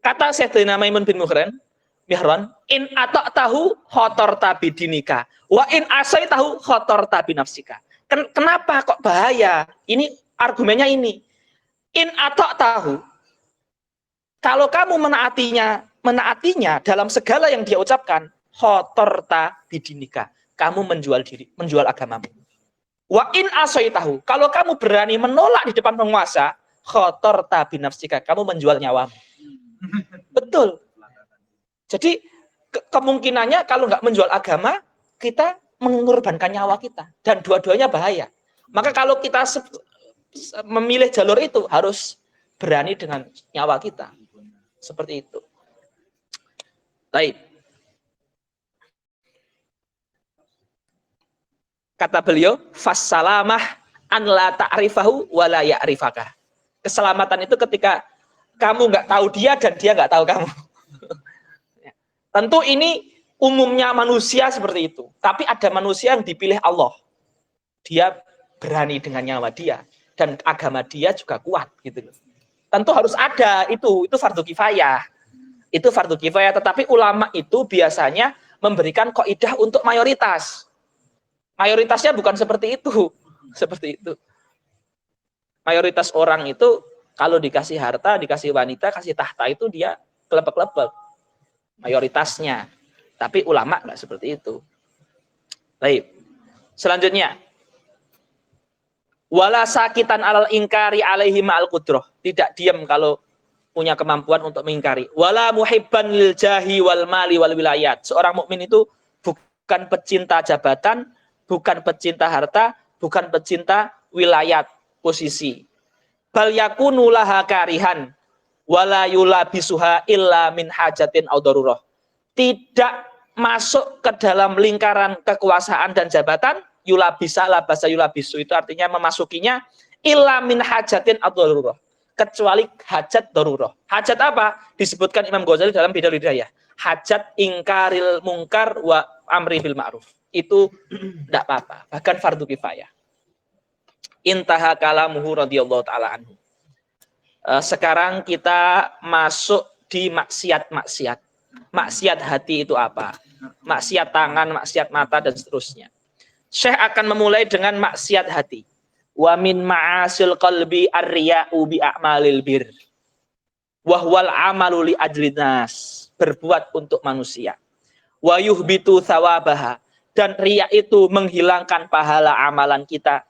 Kata Sayyidina Maimun bin Mihran, in ata'tahu khotorta bidinika, wa in asaitahu khotorta binafsika. Kenapa kok bahaya? Ini argumennya ini. In ata'tahu, kalau kamu menaatinya dalam segala yang dia ucapkan, khotorta bidinika, kamu menjual diri, menjual agamamu. Wa in asaitahu, kalau kamu berani menolak di depan penguasa, khotorta binafsika, kamu menjual nyawamu. Betul. Jadi kemungkinannya kalau nggak menjual agama, kita mengorbankan nyawa kita. Dan dua-duanya bahaya. Maka kalau kita memilih jalur itu, harus berani dengan nyawa kita. Seperti itu. Baik. Kata beliau, fassalamah an la ta'rifahu wa la ya'rifaka. Keselamatan itu ketika kamu nggak tahu dia dan dia nggak tahu kamu. Tentu ini umumnya manusia seperti itu. Tapi ada manusia yang dipilih Allah. Dia berani dengan nyawa dia. Dan agama dia juga kuat. Gitu. Tentu harus ada itu fardu kifayah. Itu fardu kifayah. Tetapi ulama itu biasanya memberikan kaidah untuk mayoritas. Mayoritasnya bukan seperti itu. Seperti itu. Mayoritas orang itu kalau dikasih harta, dikasih wanita, kasih tahta itu dia kelepek-lepek. Mayoritasnya. Tapi ulama nggak seperti itu. Baik. Selanjutnya. Wala sakitan alal ingkari alaihi ma'al qudroh. Tidak diam kalau punya kemampuan untuk mengingkari. Wala muhibban lil jahi wal mali wal wilayat. Seorang mukmin itu bukan pecinta jabatan, bukan pecinta harta, bukan pecinta wilayat, posisi. Bal yakunu laha karihan wala yulabisuha illa min hajatin aw darurah. Tidak masuk ke dalam lingkaran kekuasaan dan jabatan, yulabisa labasa yulabisu itu artinya memasukinya illa min hajatin aw darurah, kecuali hajat darurah. Hajat apa? Disebutkan Imam Ghazali dalam Bidayul Hidayah. Hajat ingkaril mungkar wa amri bil ma'ruf. Itu tidak apa-apa, bahkan fardu kifayah. Intaha kalamuhu radhiyallahu ta'ala anhu. Sekarang kita masuk di maksiat-maksiat. Maksiat hati itu apa? Maksiat tangan, maksiat mata, dan seterusnya. Syekh akan memulai dengan maksiat hati. Wa min ma'asil qalbi ar-riya'u bi a'malil bir. Wa huwal amalu li ajlinas. Berbuat untuk manusia. Wa yuhbitu thawabaha. Dan riya itu menghilangkan pahala amalan kita.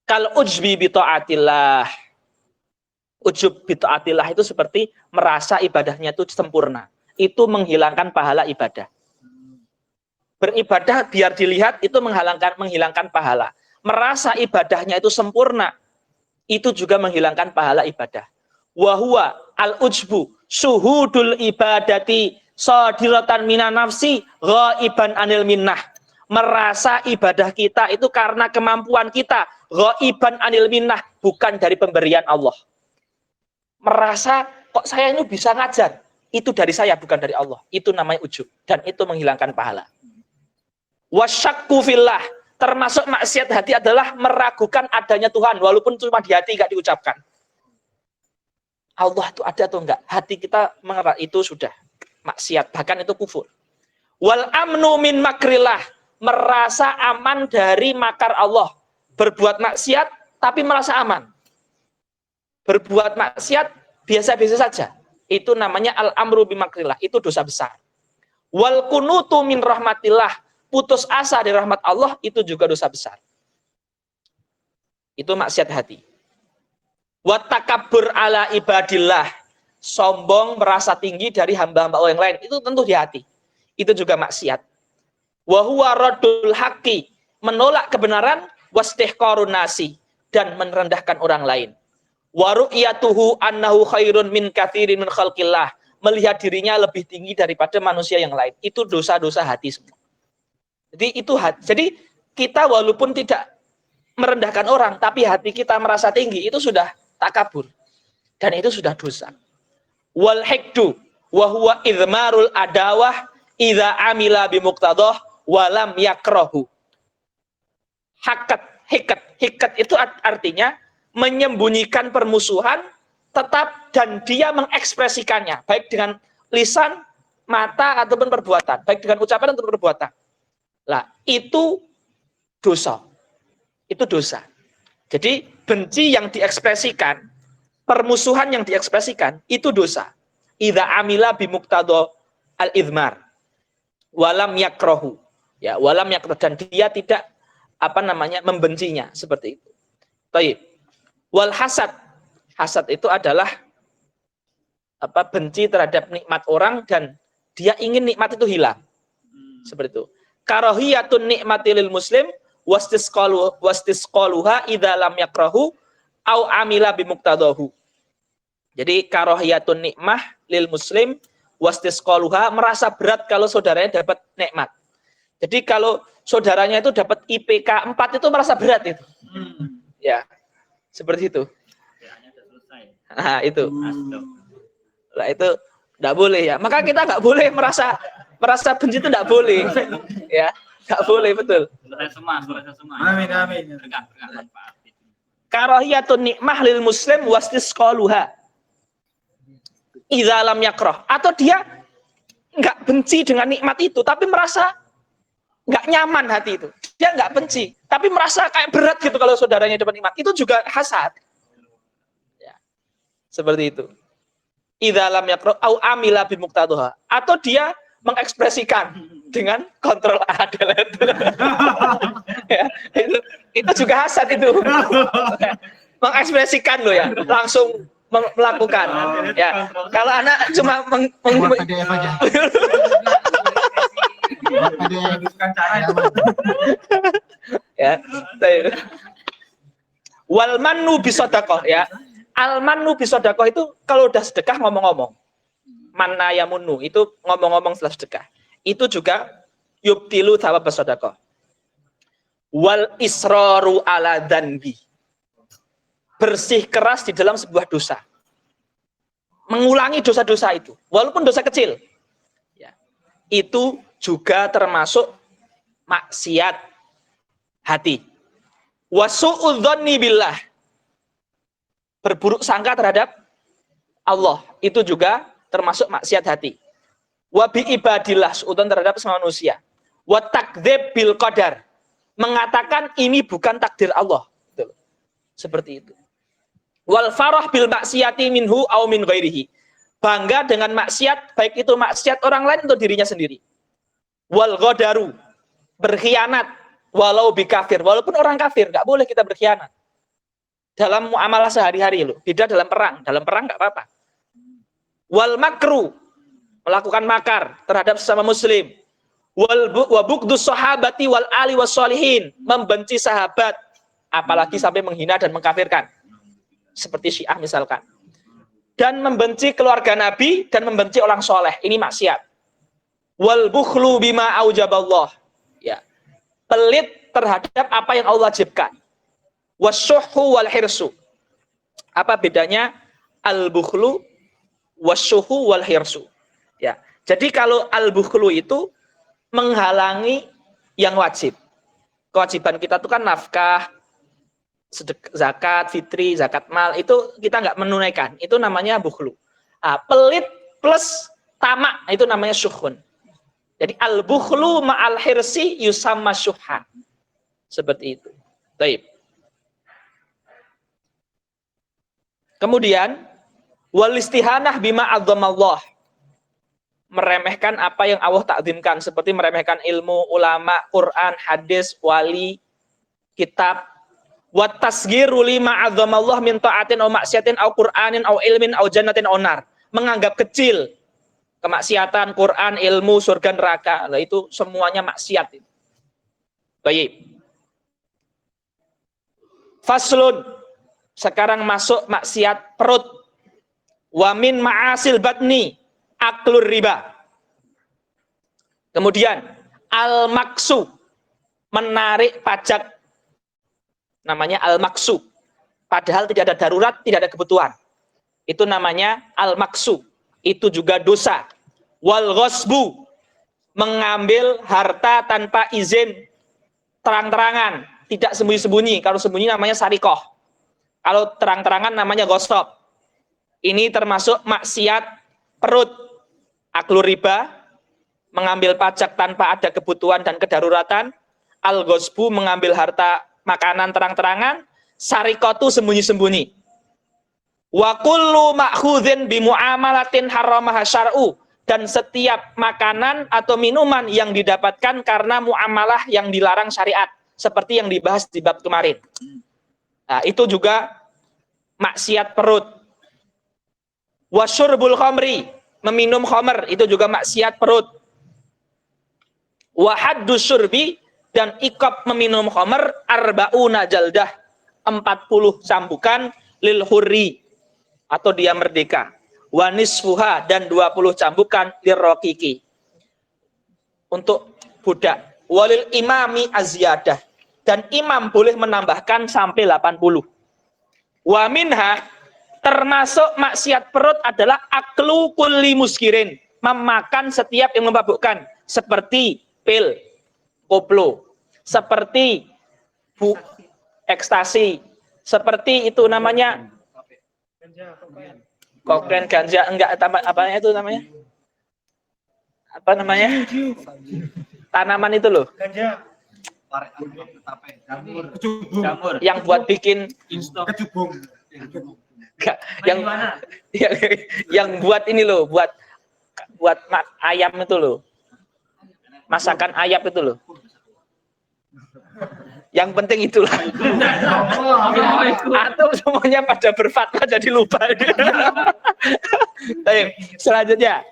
Kal ujbi bi ta'atillah. Ujub bi ta'atillah itu seperti merasa ibadahnya itu sempurna. Itu menghilangkan pahala ibadah. Beribadah biar dilihat itu menghilangkan pahala. Merasa ibadahnya itu sempurna, itu juga menghilangkan pahala ibadah. Wa huwa al ujbu syuhudul ibadati sadiratan minan nafsi ghaiban anil minnah. merasa ibadah kita itu karena kemampuan kita, ghaiban anil minnah, bukan dari pemberian Allah. Merasa kok saya ini bisa ngajar, itu dari saya bukan dari Allah. Itu namanya ujub dan itu menghilangkan pahala. Wasyakku fillah, termasuk maksiat hati adalah meragukan adanya Tuhan walaupun cuma di hati enggak diucapkan. Allah itu ada atau enggak? Hati kita mengerat, itu sudah maksiat, bahkan itu kufur. Wal amnu min makrillah, merasa aman dari makar Allah. Berbuat maksiat tapi merasa aman. Berbuat maksiat biasa-biasa saja. Itu namanya al-amru bimakrillah, itu dosa besar. Wal kunutu min rahmatillah, putus asa dari rahmat Allah, itu juga dosa besar. Itu maksiat hati. Wa takabbur ala ibadillah, sombong merasa tinggi dari hamba-hamba Allah yang lain, itu tentu di hati. Itu juga maksiat. Wa huwa raddul haqqi, menolak kebenaran, wastihqarun nasi, dan merendahkan orang lain. Wa ru'yatuhu annahu khairun min katsirin min khalqillah, melihat dirinya lebih tinggi daripada manusia yang lain. Itu dosa-dosa hati semua. Jadi itu hati. Jadi kita walaupun tidak merendahkan orang, tapi hati kita merasa tinggi, itu sudah takabur. Dan itu sudah dosa. Wal hikdu wa huwa idmarul adawah idza amila bimuqtadah wa lam yakrahu. Hikat itu artinya menyembunyikan permusuhan tetap dan dia mengekspresikannya baik dengan lisan, mata ataupun perbuatan, baik dengan ucapan ataupun perbuatan. Lah, itu dosa. Itu dosa. Jadi benci yang diekspresikan, permusuhan yang diekspresikan itu dosa. Idza amila bimuqtada al-idmar walam yakrahu. Ya, walam yakrahu, dan dia tidak membencinya seperti itu. Baik. Wal hasad. Hasad itu adalah benci terhadap nikmat orang dan dia ingin nikmat itu hilang. Seperti itu. Karahiyatun nikmati lil muslim wastisqaluha idza lam yakrahu au amila bimuqtadahu. Jadi karahiyatun nikmah lil muslim wastisqaluha, merasa berat kalau saudaranya dapat nikmat. Jadi kalau saudaranya itu dapat IPK 4 itu merasa berat itu. Ya. Seperti itu. Nah, itu. Nah, itu enggak boleh ya. Maka kita enggak boleh merasa benci itu enggak boleh. Ya, enggak boleh, betul. Amin amin. Karahiyatun nikmah lil muslim wastisqaluha idza lam yakrah, atau dia enggak benci dengan nikmat itu tapi merasa enggak nyaman hati itu. Dia enggak benci, tapi merasa kayak berat gitu kalau saudaranya dapat nikmat. Itu juga hasad. Ya. Seperti itu. Idza lam yakrah au amila bimuqtadaha, atau dia mengekspresikan dengan kontrol adalah ya, itu juga hasad itu. Mengekspresikan loh ya, langsung melakukan. Ya. Kalau anak cuma ya. Wal mannu bisadaqah ya. Al mannu bisadaqah itu kalau udah sedekah ngomong-ngomong. Manna yamunnu itu ngomong-ngomong setelah sedekah. Itu juga yubtilu thawab bisadaqah. Wal israru ala dzanbi. Bersih keras di dalam sebuah dosa. Mengulangi dosa-dosa itu walaupun dosa kecil. Ya. Itu juga termasuk maksiat hati. Wasu'udzanni billah, berburuk sangka terhadap Allah, itu juga termasuk maksiat hati. Wa bi ibadillah, suudzon terhadap semua manusia. Wa takdzib bil qadar, mengatakan ini bukan takdir Allah. Betul. Seperti itu. Wal farah bil maksiati minhu au min ghairihi, bangga dengan maksiat, baik itu maksiat orang lain atau dirinya sendiri. Wal ghadaru, berkhianat walau bi kafir, walaupun orang kafir enggak boleh kita berkhianat. Dalam muamalah sehari-hari loh, beda dalam perang enggak apa-apa. Wal makru, melakukan makar terhadap sesama muslim. Wa bughdus sahabati wal ali wassolihin, membenci sahabat apalagi sampai menghina dan mengkafirkan. Seperti Syiah misalkan. Dan membenci keluarga Nabi dan membenci orang soleh, ini maksiat. Wal bukhlu bima aujaballah. Ya. pelit terhadap apa yang Allah wajibkan. Wasyuhu wal hirsu. Apa bedanya al-bukhlu wasyuhu wal hirsu? Ya. Jadi kalau al-bukhlu itu menghalangi yang wajib. Kewajiban kita itu kan nafkah, zakat, fitri, zakat mal, itu kita nggak menunaikan. Itu namanya bukhlu. Pelit plus tamak, itu namanya syuhun. Jadi al-bukhlu ma'al hirsi yusamma syuhha. Seperti itu. Baik. Kemudian wal istihanah bima azzamallah. Meremehkan apa yang Allah takzimkan, seperti meremehkan ilmu, ulama, Quran, hadis, wali, kitab. Wa tasghiru lima azzamallah min ta'atin aw maksiatin aw Qur'anin aw ilmin aw jannatin aw nar. Menganggap kecil kemaksiatan, Quran, ilmu, surga, neraka. Nah, itu semuanya maksiat. Baik. Faslun. Sekarang masuk maksiat perut. Wa min ma'asil batni aklur riba. Kemudian al-maksu, menarik pajak, namanya al-maksu. Padahal tidak ada darurat, tidak ada kebutuhan. Itu namanya al-maksu. Itu juga dosa. Wal ghasbu, mengambil harta tanpa izin, terang-terangan, tidak sembunyi-sembunyi. Kalau sembunyi namanya sarikoh. Kalau terang-terangan namanya ghasab. Ini termasuk maksiat perut. Aklur riba, mengambil pajak tanpa ada kebutuhan dan kedaruratan. Al-ghasbu, mengambil harta makanan terang-terangan. Sarikotu, sembunyi-sembunyi. Wa kullu ma'khudhin bimu'amalatin haramaha syar'u, dan setiap makanan atau minuman yang didapatkan karena muamalah yang dilarang syariat, seperti yang dibahas di bab kemarin. Nah, itu juga maksiat perut. Wa syurbul khamri, meminum khamr, itu juga maksiat perut. Wa haddus syurbi, dan iqab meminum khamr arba'una jaldah, 40 cambukan lil hurri, atau dia merdeka. Wa nisfuha, dan 20 cambukan lirraqiqi, untuk budak. Walil imami azyadah, dan imam boleh menambahkan sampai 80. Wa minha, termasuk maksiat perut adalah aklu kulli muskirin, memakan setiap yang memabukkan, seperti pil, koplo, seperti ekstasi, seperti itu namanya kokain, ganja, enggak, apa itu namanya? Apa namanya? Tanaman itu loh. Ganja. Jamur. Yang buat bikin Kecubung. enggak, yang buat ini loh, buat ayam itu loh. Masakan ayam itu loh. Yang penting itulah. Atau semuanya pada berfatwa jadi lupa. Baik, selanjutnya.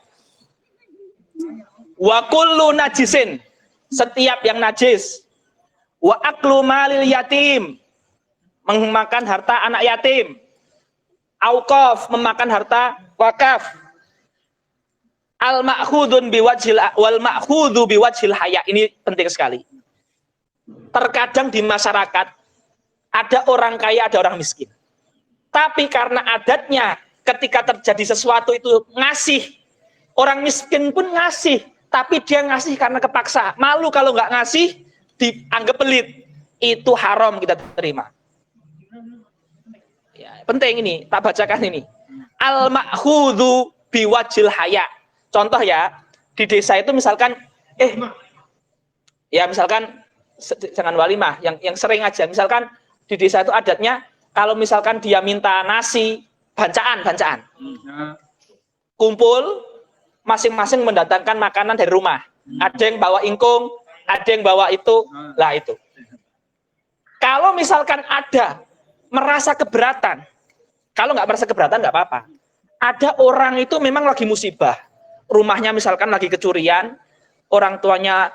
Wa kullu najisin, setiap yang najis. Wa aklu malil yatim, memakan harta anak yatim. Auqaf, memakan harta wakaf. Al ma'khudun biwajhil wal ma'khudhu biwajhil haya. Ini penting sekali. Terkadang di masyarakat ada orang kaya, ada orang miskin. Tapi karena adatnya ketika terjadi sesuatu itu ngasih. Orang miskin pun ngasih, tapi dia ngasih karena kepaksa. Malu kalau nggak ngasih, dianggap pelit. Itu haram kita terima. Ya, penting ini, tak bacakan ini. Al ma'khudhu biwajhil haya. Contoh ya, di desa itu misalkan ya misalkan jangan walimah, yang sering aja. Misalkan di desa itu adatnya kalau misalkan dia minta nasi, bancaan. Kumpul, masing-masing mendatangkan makanan dari rumah. Ada yang bawa ingkung, ada yang bawa itu, lah itu. Kalau misalkan ada merasa keberatan, kalau nggak merasa keberatan nggak apa-apa. Ada orang itu memang lagi musibah, rumahnya misalkan lagi kecurian, orang tuanya,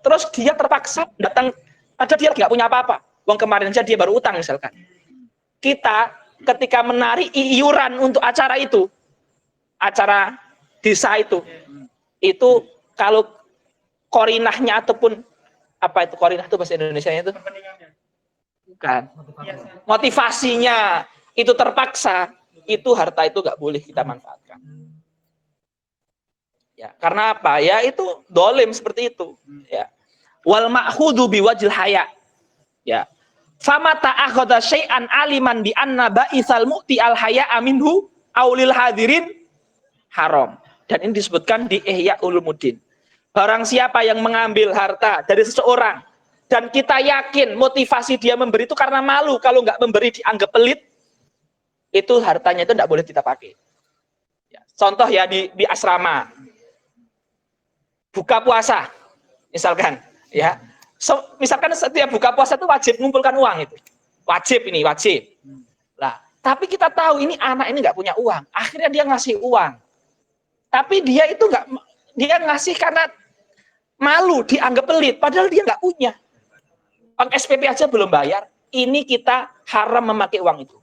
terus dia terpaksa datang, ada dia nggak punya apa-apa. Uang kemarin saja dia baru utang misalkan. Kita ketika menarik iuran untuk acara itu, acara desa itu kalau korinahnya ataupun apa itu korinah itu bahasa Indonesianya itu? Bukan. Motivasinya itu terpaksa, itu harta itu nggak boleh kita manfaatkan. Ya, karena apa? Ya itu dolim seperti itu. Ya. Wal ma'khudhu biwajhil haya. Ya. Famata akhadha syai'an aliman bi anna ba'itsal mu'ti al haya'a minhu aulil hadirin haram. Dan ini disebutkan di Ihya Ulumuddin. Barang siapa yang mengambil harta dari seseorang dan kita yakin motivasi dia memberi itu karena malu, kalau nggak memberi dianggap pelit, itu hartanya itu tidak boleh kita pakai. Ya. Contoh ya di asrama, buka puasa, misalkan, ya. Misalkan setiap buka puasa itu wajib mengumpulkan uang itu, wajib ini wajib. Lah, tapi kita tahu ini anak ini nggak punya uang, akhirnya dia ngasih uang, tapi dia itu nggak, dia ngasih karena malu dianggap pelit, padahal dia nggak punya. Uang SPP aja belum bayar, ini kita haram memakai uang itu.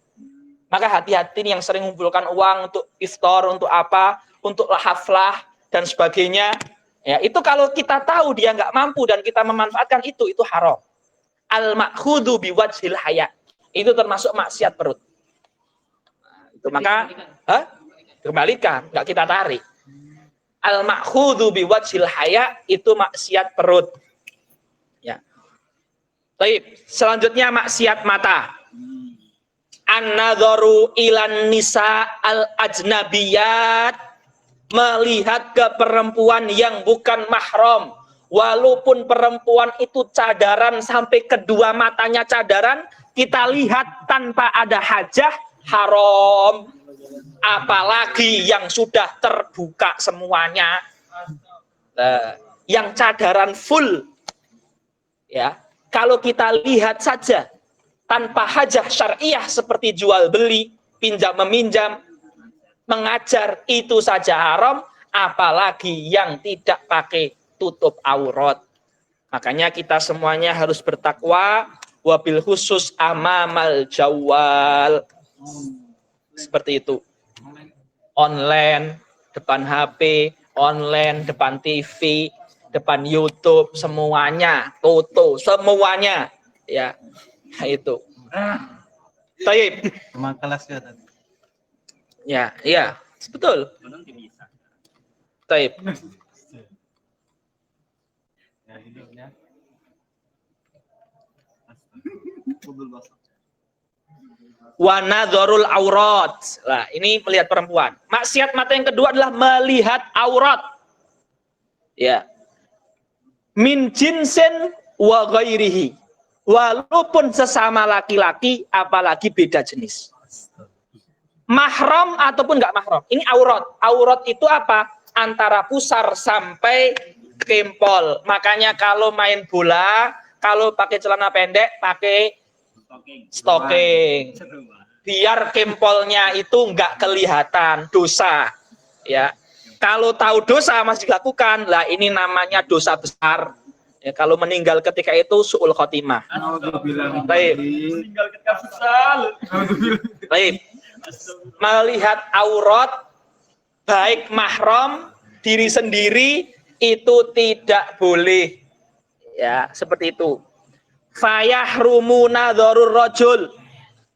Maka hati-hati nih yang sering mengumpulkan uang untuk iftar, untuk apa, untuk haflah dan sebagainya. Ya, itu kalau kita tahu dia nggak mampu dan kita memanfaatkan itu haram. Al-ma'khudhu biwajhil haya. Itu termasuk maksiat perut. Nah, itu maka kembalikan, nggak kita tarik. Al-ma'khudhu biwajhil haya itu maksiat perut. Ya. Baik, selanjutnya maksiat mata. An-nadharu ilan nisa al-ajnabiyat, melihat ke perempuan yang bukan mahram, walaupun perempuan itu cadaran sampai kedua matanya cadaran, kita lihat tanpa ada hajah, haram. Apalagi yang sudah terbuka semuanya, yang cadaran full, ya. Kalau kita lihat saja tanpa hajah syariah seperti jual beli, pinjam meminjam, mengajar, itu saja haram, apalagi yang tidak pakai tutup aurat. Makanya kita semuanya harus bertakwa, wabil khusus amamal jawal. Seperti itu. Online, depan HP, online, depan TV, depan YouTube, semuanya, foto, semuanya. Ya, itu. Taib. Sama kelasnya tadi. Ya, iya, betul. Taib. Ya, hidupnya. Wa nadharul aurat. Lah, ini melihat perempuan. Maksiat mata yang kedua adalah melihat aurat. Ya. Min jinsin wa ghairihi. Walaupun sesama laki-laki, apalagi beda jenis. Mahram ataupun enggak mahram. Ini aurat. Aurat itu apa? Antara pusar sampai kempol. Makanya kalau main bola, kalau pakai celana pendek, pakai stocking. Biar kempolnya itu enggak kelihatan, dosa. Ya. Kalau tahu dosa masih dilakukan, lah ini namanya dosa besar. Ya, kalau meninggal ketika itu su'ul khotimah. Baik. Meninggal ketika besar. Baik. Melihat aurat baik mahram diri sendiri itu tidak boleh, ya seperti itu. Fayahrumu nadharur rajul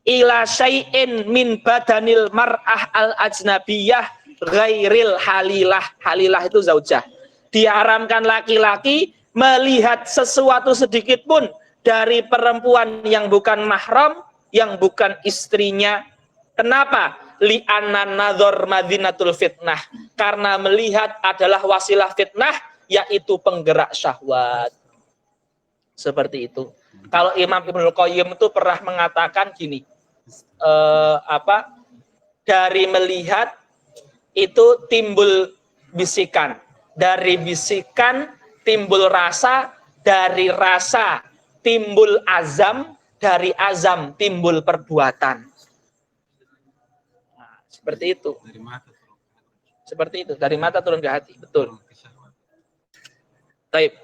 ila syai'in min badanil mar'ah al ajnabiyah ghairil halilah. Halilah itu zaujah. Diharamkan laki-laki melihat sesuatu sedikit pun dari perempuan yang bukan mahram, yang bukan istrinya. Kenapa? Li'anna nadhar madinatul fitnah. Karena melihat adalah wasilah fitnah, yaitu penggerak syahwat. Seperti itu. Kalau Imam Ibnul Qayyim itu pernah mengatakan gini, dari melihat itu timbul bisikan. Dari bisikan timbul rasa, dari rasa timbul azam, dari azam timbul perbuatan. Seperti itu. Seperti itu. Dari mata turun ke hati. Betul. Baik.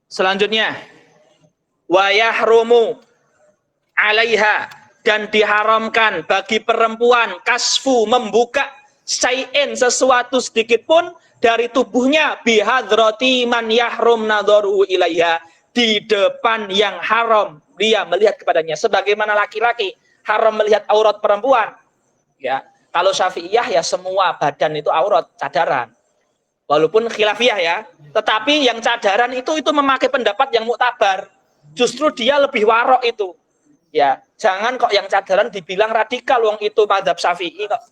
Selanjutnya. Wa yahrumu alaiha. Dan diharamkan bagi perempuan kasfu membuka syai'in sesuatu sedikit pun dari tubuhnya bihadrati man yahrum nadharu ilaiha, di depan yang haram dia melihat kepadanya, sebagaimana laki-laki haram melihat aurat perempuan. Ya, kalau Syafi'iyah ya semua badan itu aurat, cadaran. Walaupun khilafiyah ya, tetapi yang cadaran itu memakai pendapat yang muktabar. Justru dia lebih warok itu. Ya, jangan kok yang cadaran dibilang radikal, wong itu mazhab Syafi'i kok.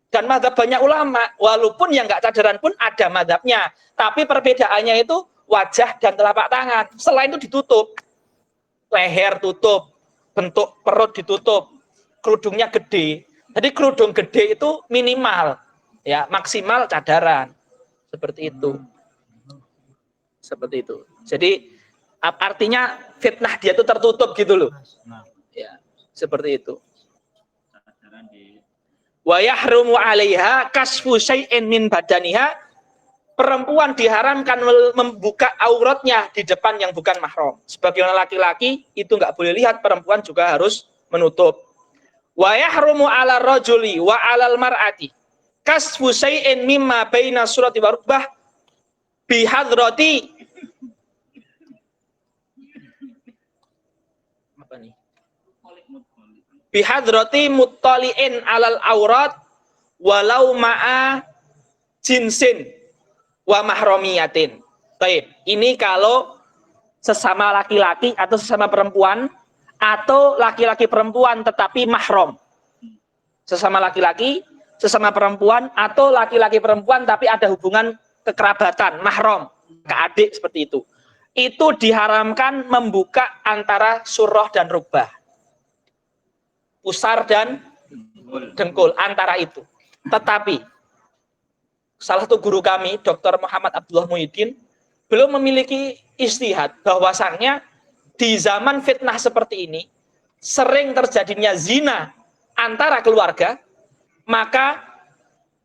Dan mazhab banyak ulama, walaupun yang nggak cadaran pun ada mazhabnya, tapi perbedaannya itu wajah dan telapak tangan. Selain itu ditutup, leher tutup, bentuk perut ditutup, kerudungnya gede. Jadi kerudung gede itu minimal, ya maksimal cadaran, seperti itu, seperti itu. Jadi artinya fitnah dia itu tertutup gitu loh, ya seperti itu. Wa yahrumu 'alaiha kasfu syai'in min badaniha. Perempuan diharamkan membuka auratnya di depan yang bukan mahram. Sebagaimana laki-laki itu nggak boleh lihat, perempuan juga harus menutup. Wa yahrumu 'ala rajuli wa 'alal mar'ati kasfu syai'in mimma baina surati wa rukbah bihadrati apa nih? Bihadrati muttali'in 'alal aurat walau ma'a jinsin wa mahromiyatin. Baik, ini kalau sesama laki-laki atau sesama perempuan, atau laki-laki perempuan tetapi mahram. Sesama laki-laki, sesama perempuan, atau laki-laki perempuan tapi ada hubungan kekerabatan, mahram, ke adik seperti itu. Itu diharamkan membuka antara surah dan rukbah. Pusar dan dengkul, antara itu. Tetapi salah satu guru kami, Dr. Muhammad Abdullah Muhyiddin, belum memiliki istihad bahwasannya di zaman fitnah seperti ini sering terjadinya zina antara keluarga, maka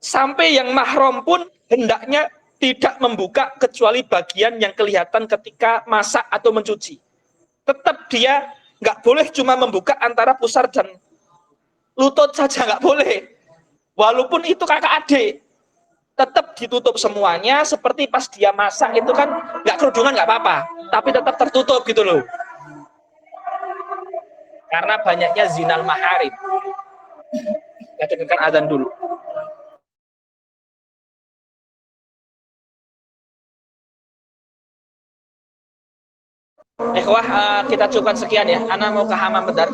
sampai yang mahram pun hendaknya tidak membuka kecuali bagian yang kelihatan ketika masak atau mencuci. Tetap dia nggak boleh cuma membuka antara pusar dan lutut saja, nggak boleh. Walaupun itu kakak adik, tetap ditutup semuanya. Seperti pas dia masak itu kan nggak kerudungan nggak apa-apa, tapi tetap tertutup gitu loh, karena banyaknya zinal maharim. Ya, dengarkan azan dulu. Ikhwah, kita cukupkan sekian ya. Ana mau ke hamam bentar.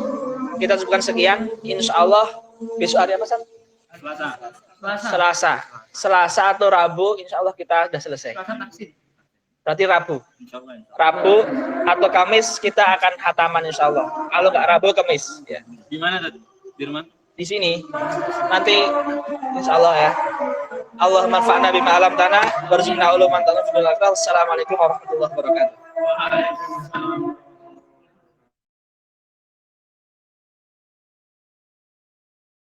Kita cukupkan sekian. Insya Allah besok hari apa, San? Selasa atau Rabu, insya Allah kita sudah selesai. Berarti Rabu atau Kamis kita akan hataman insya Allah. Kalau nggak Rabu, Kamis. Ya. Di mana, di rumah? Di sini. Nanti insya Allah ya. Allah manfa'na bima alam tanah, warzuqna uluman tanah. Assalamualaikum warahmatullahi wabarakatuh.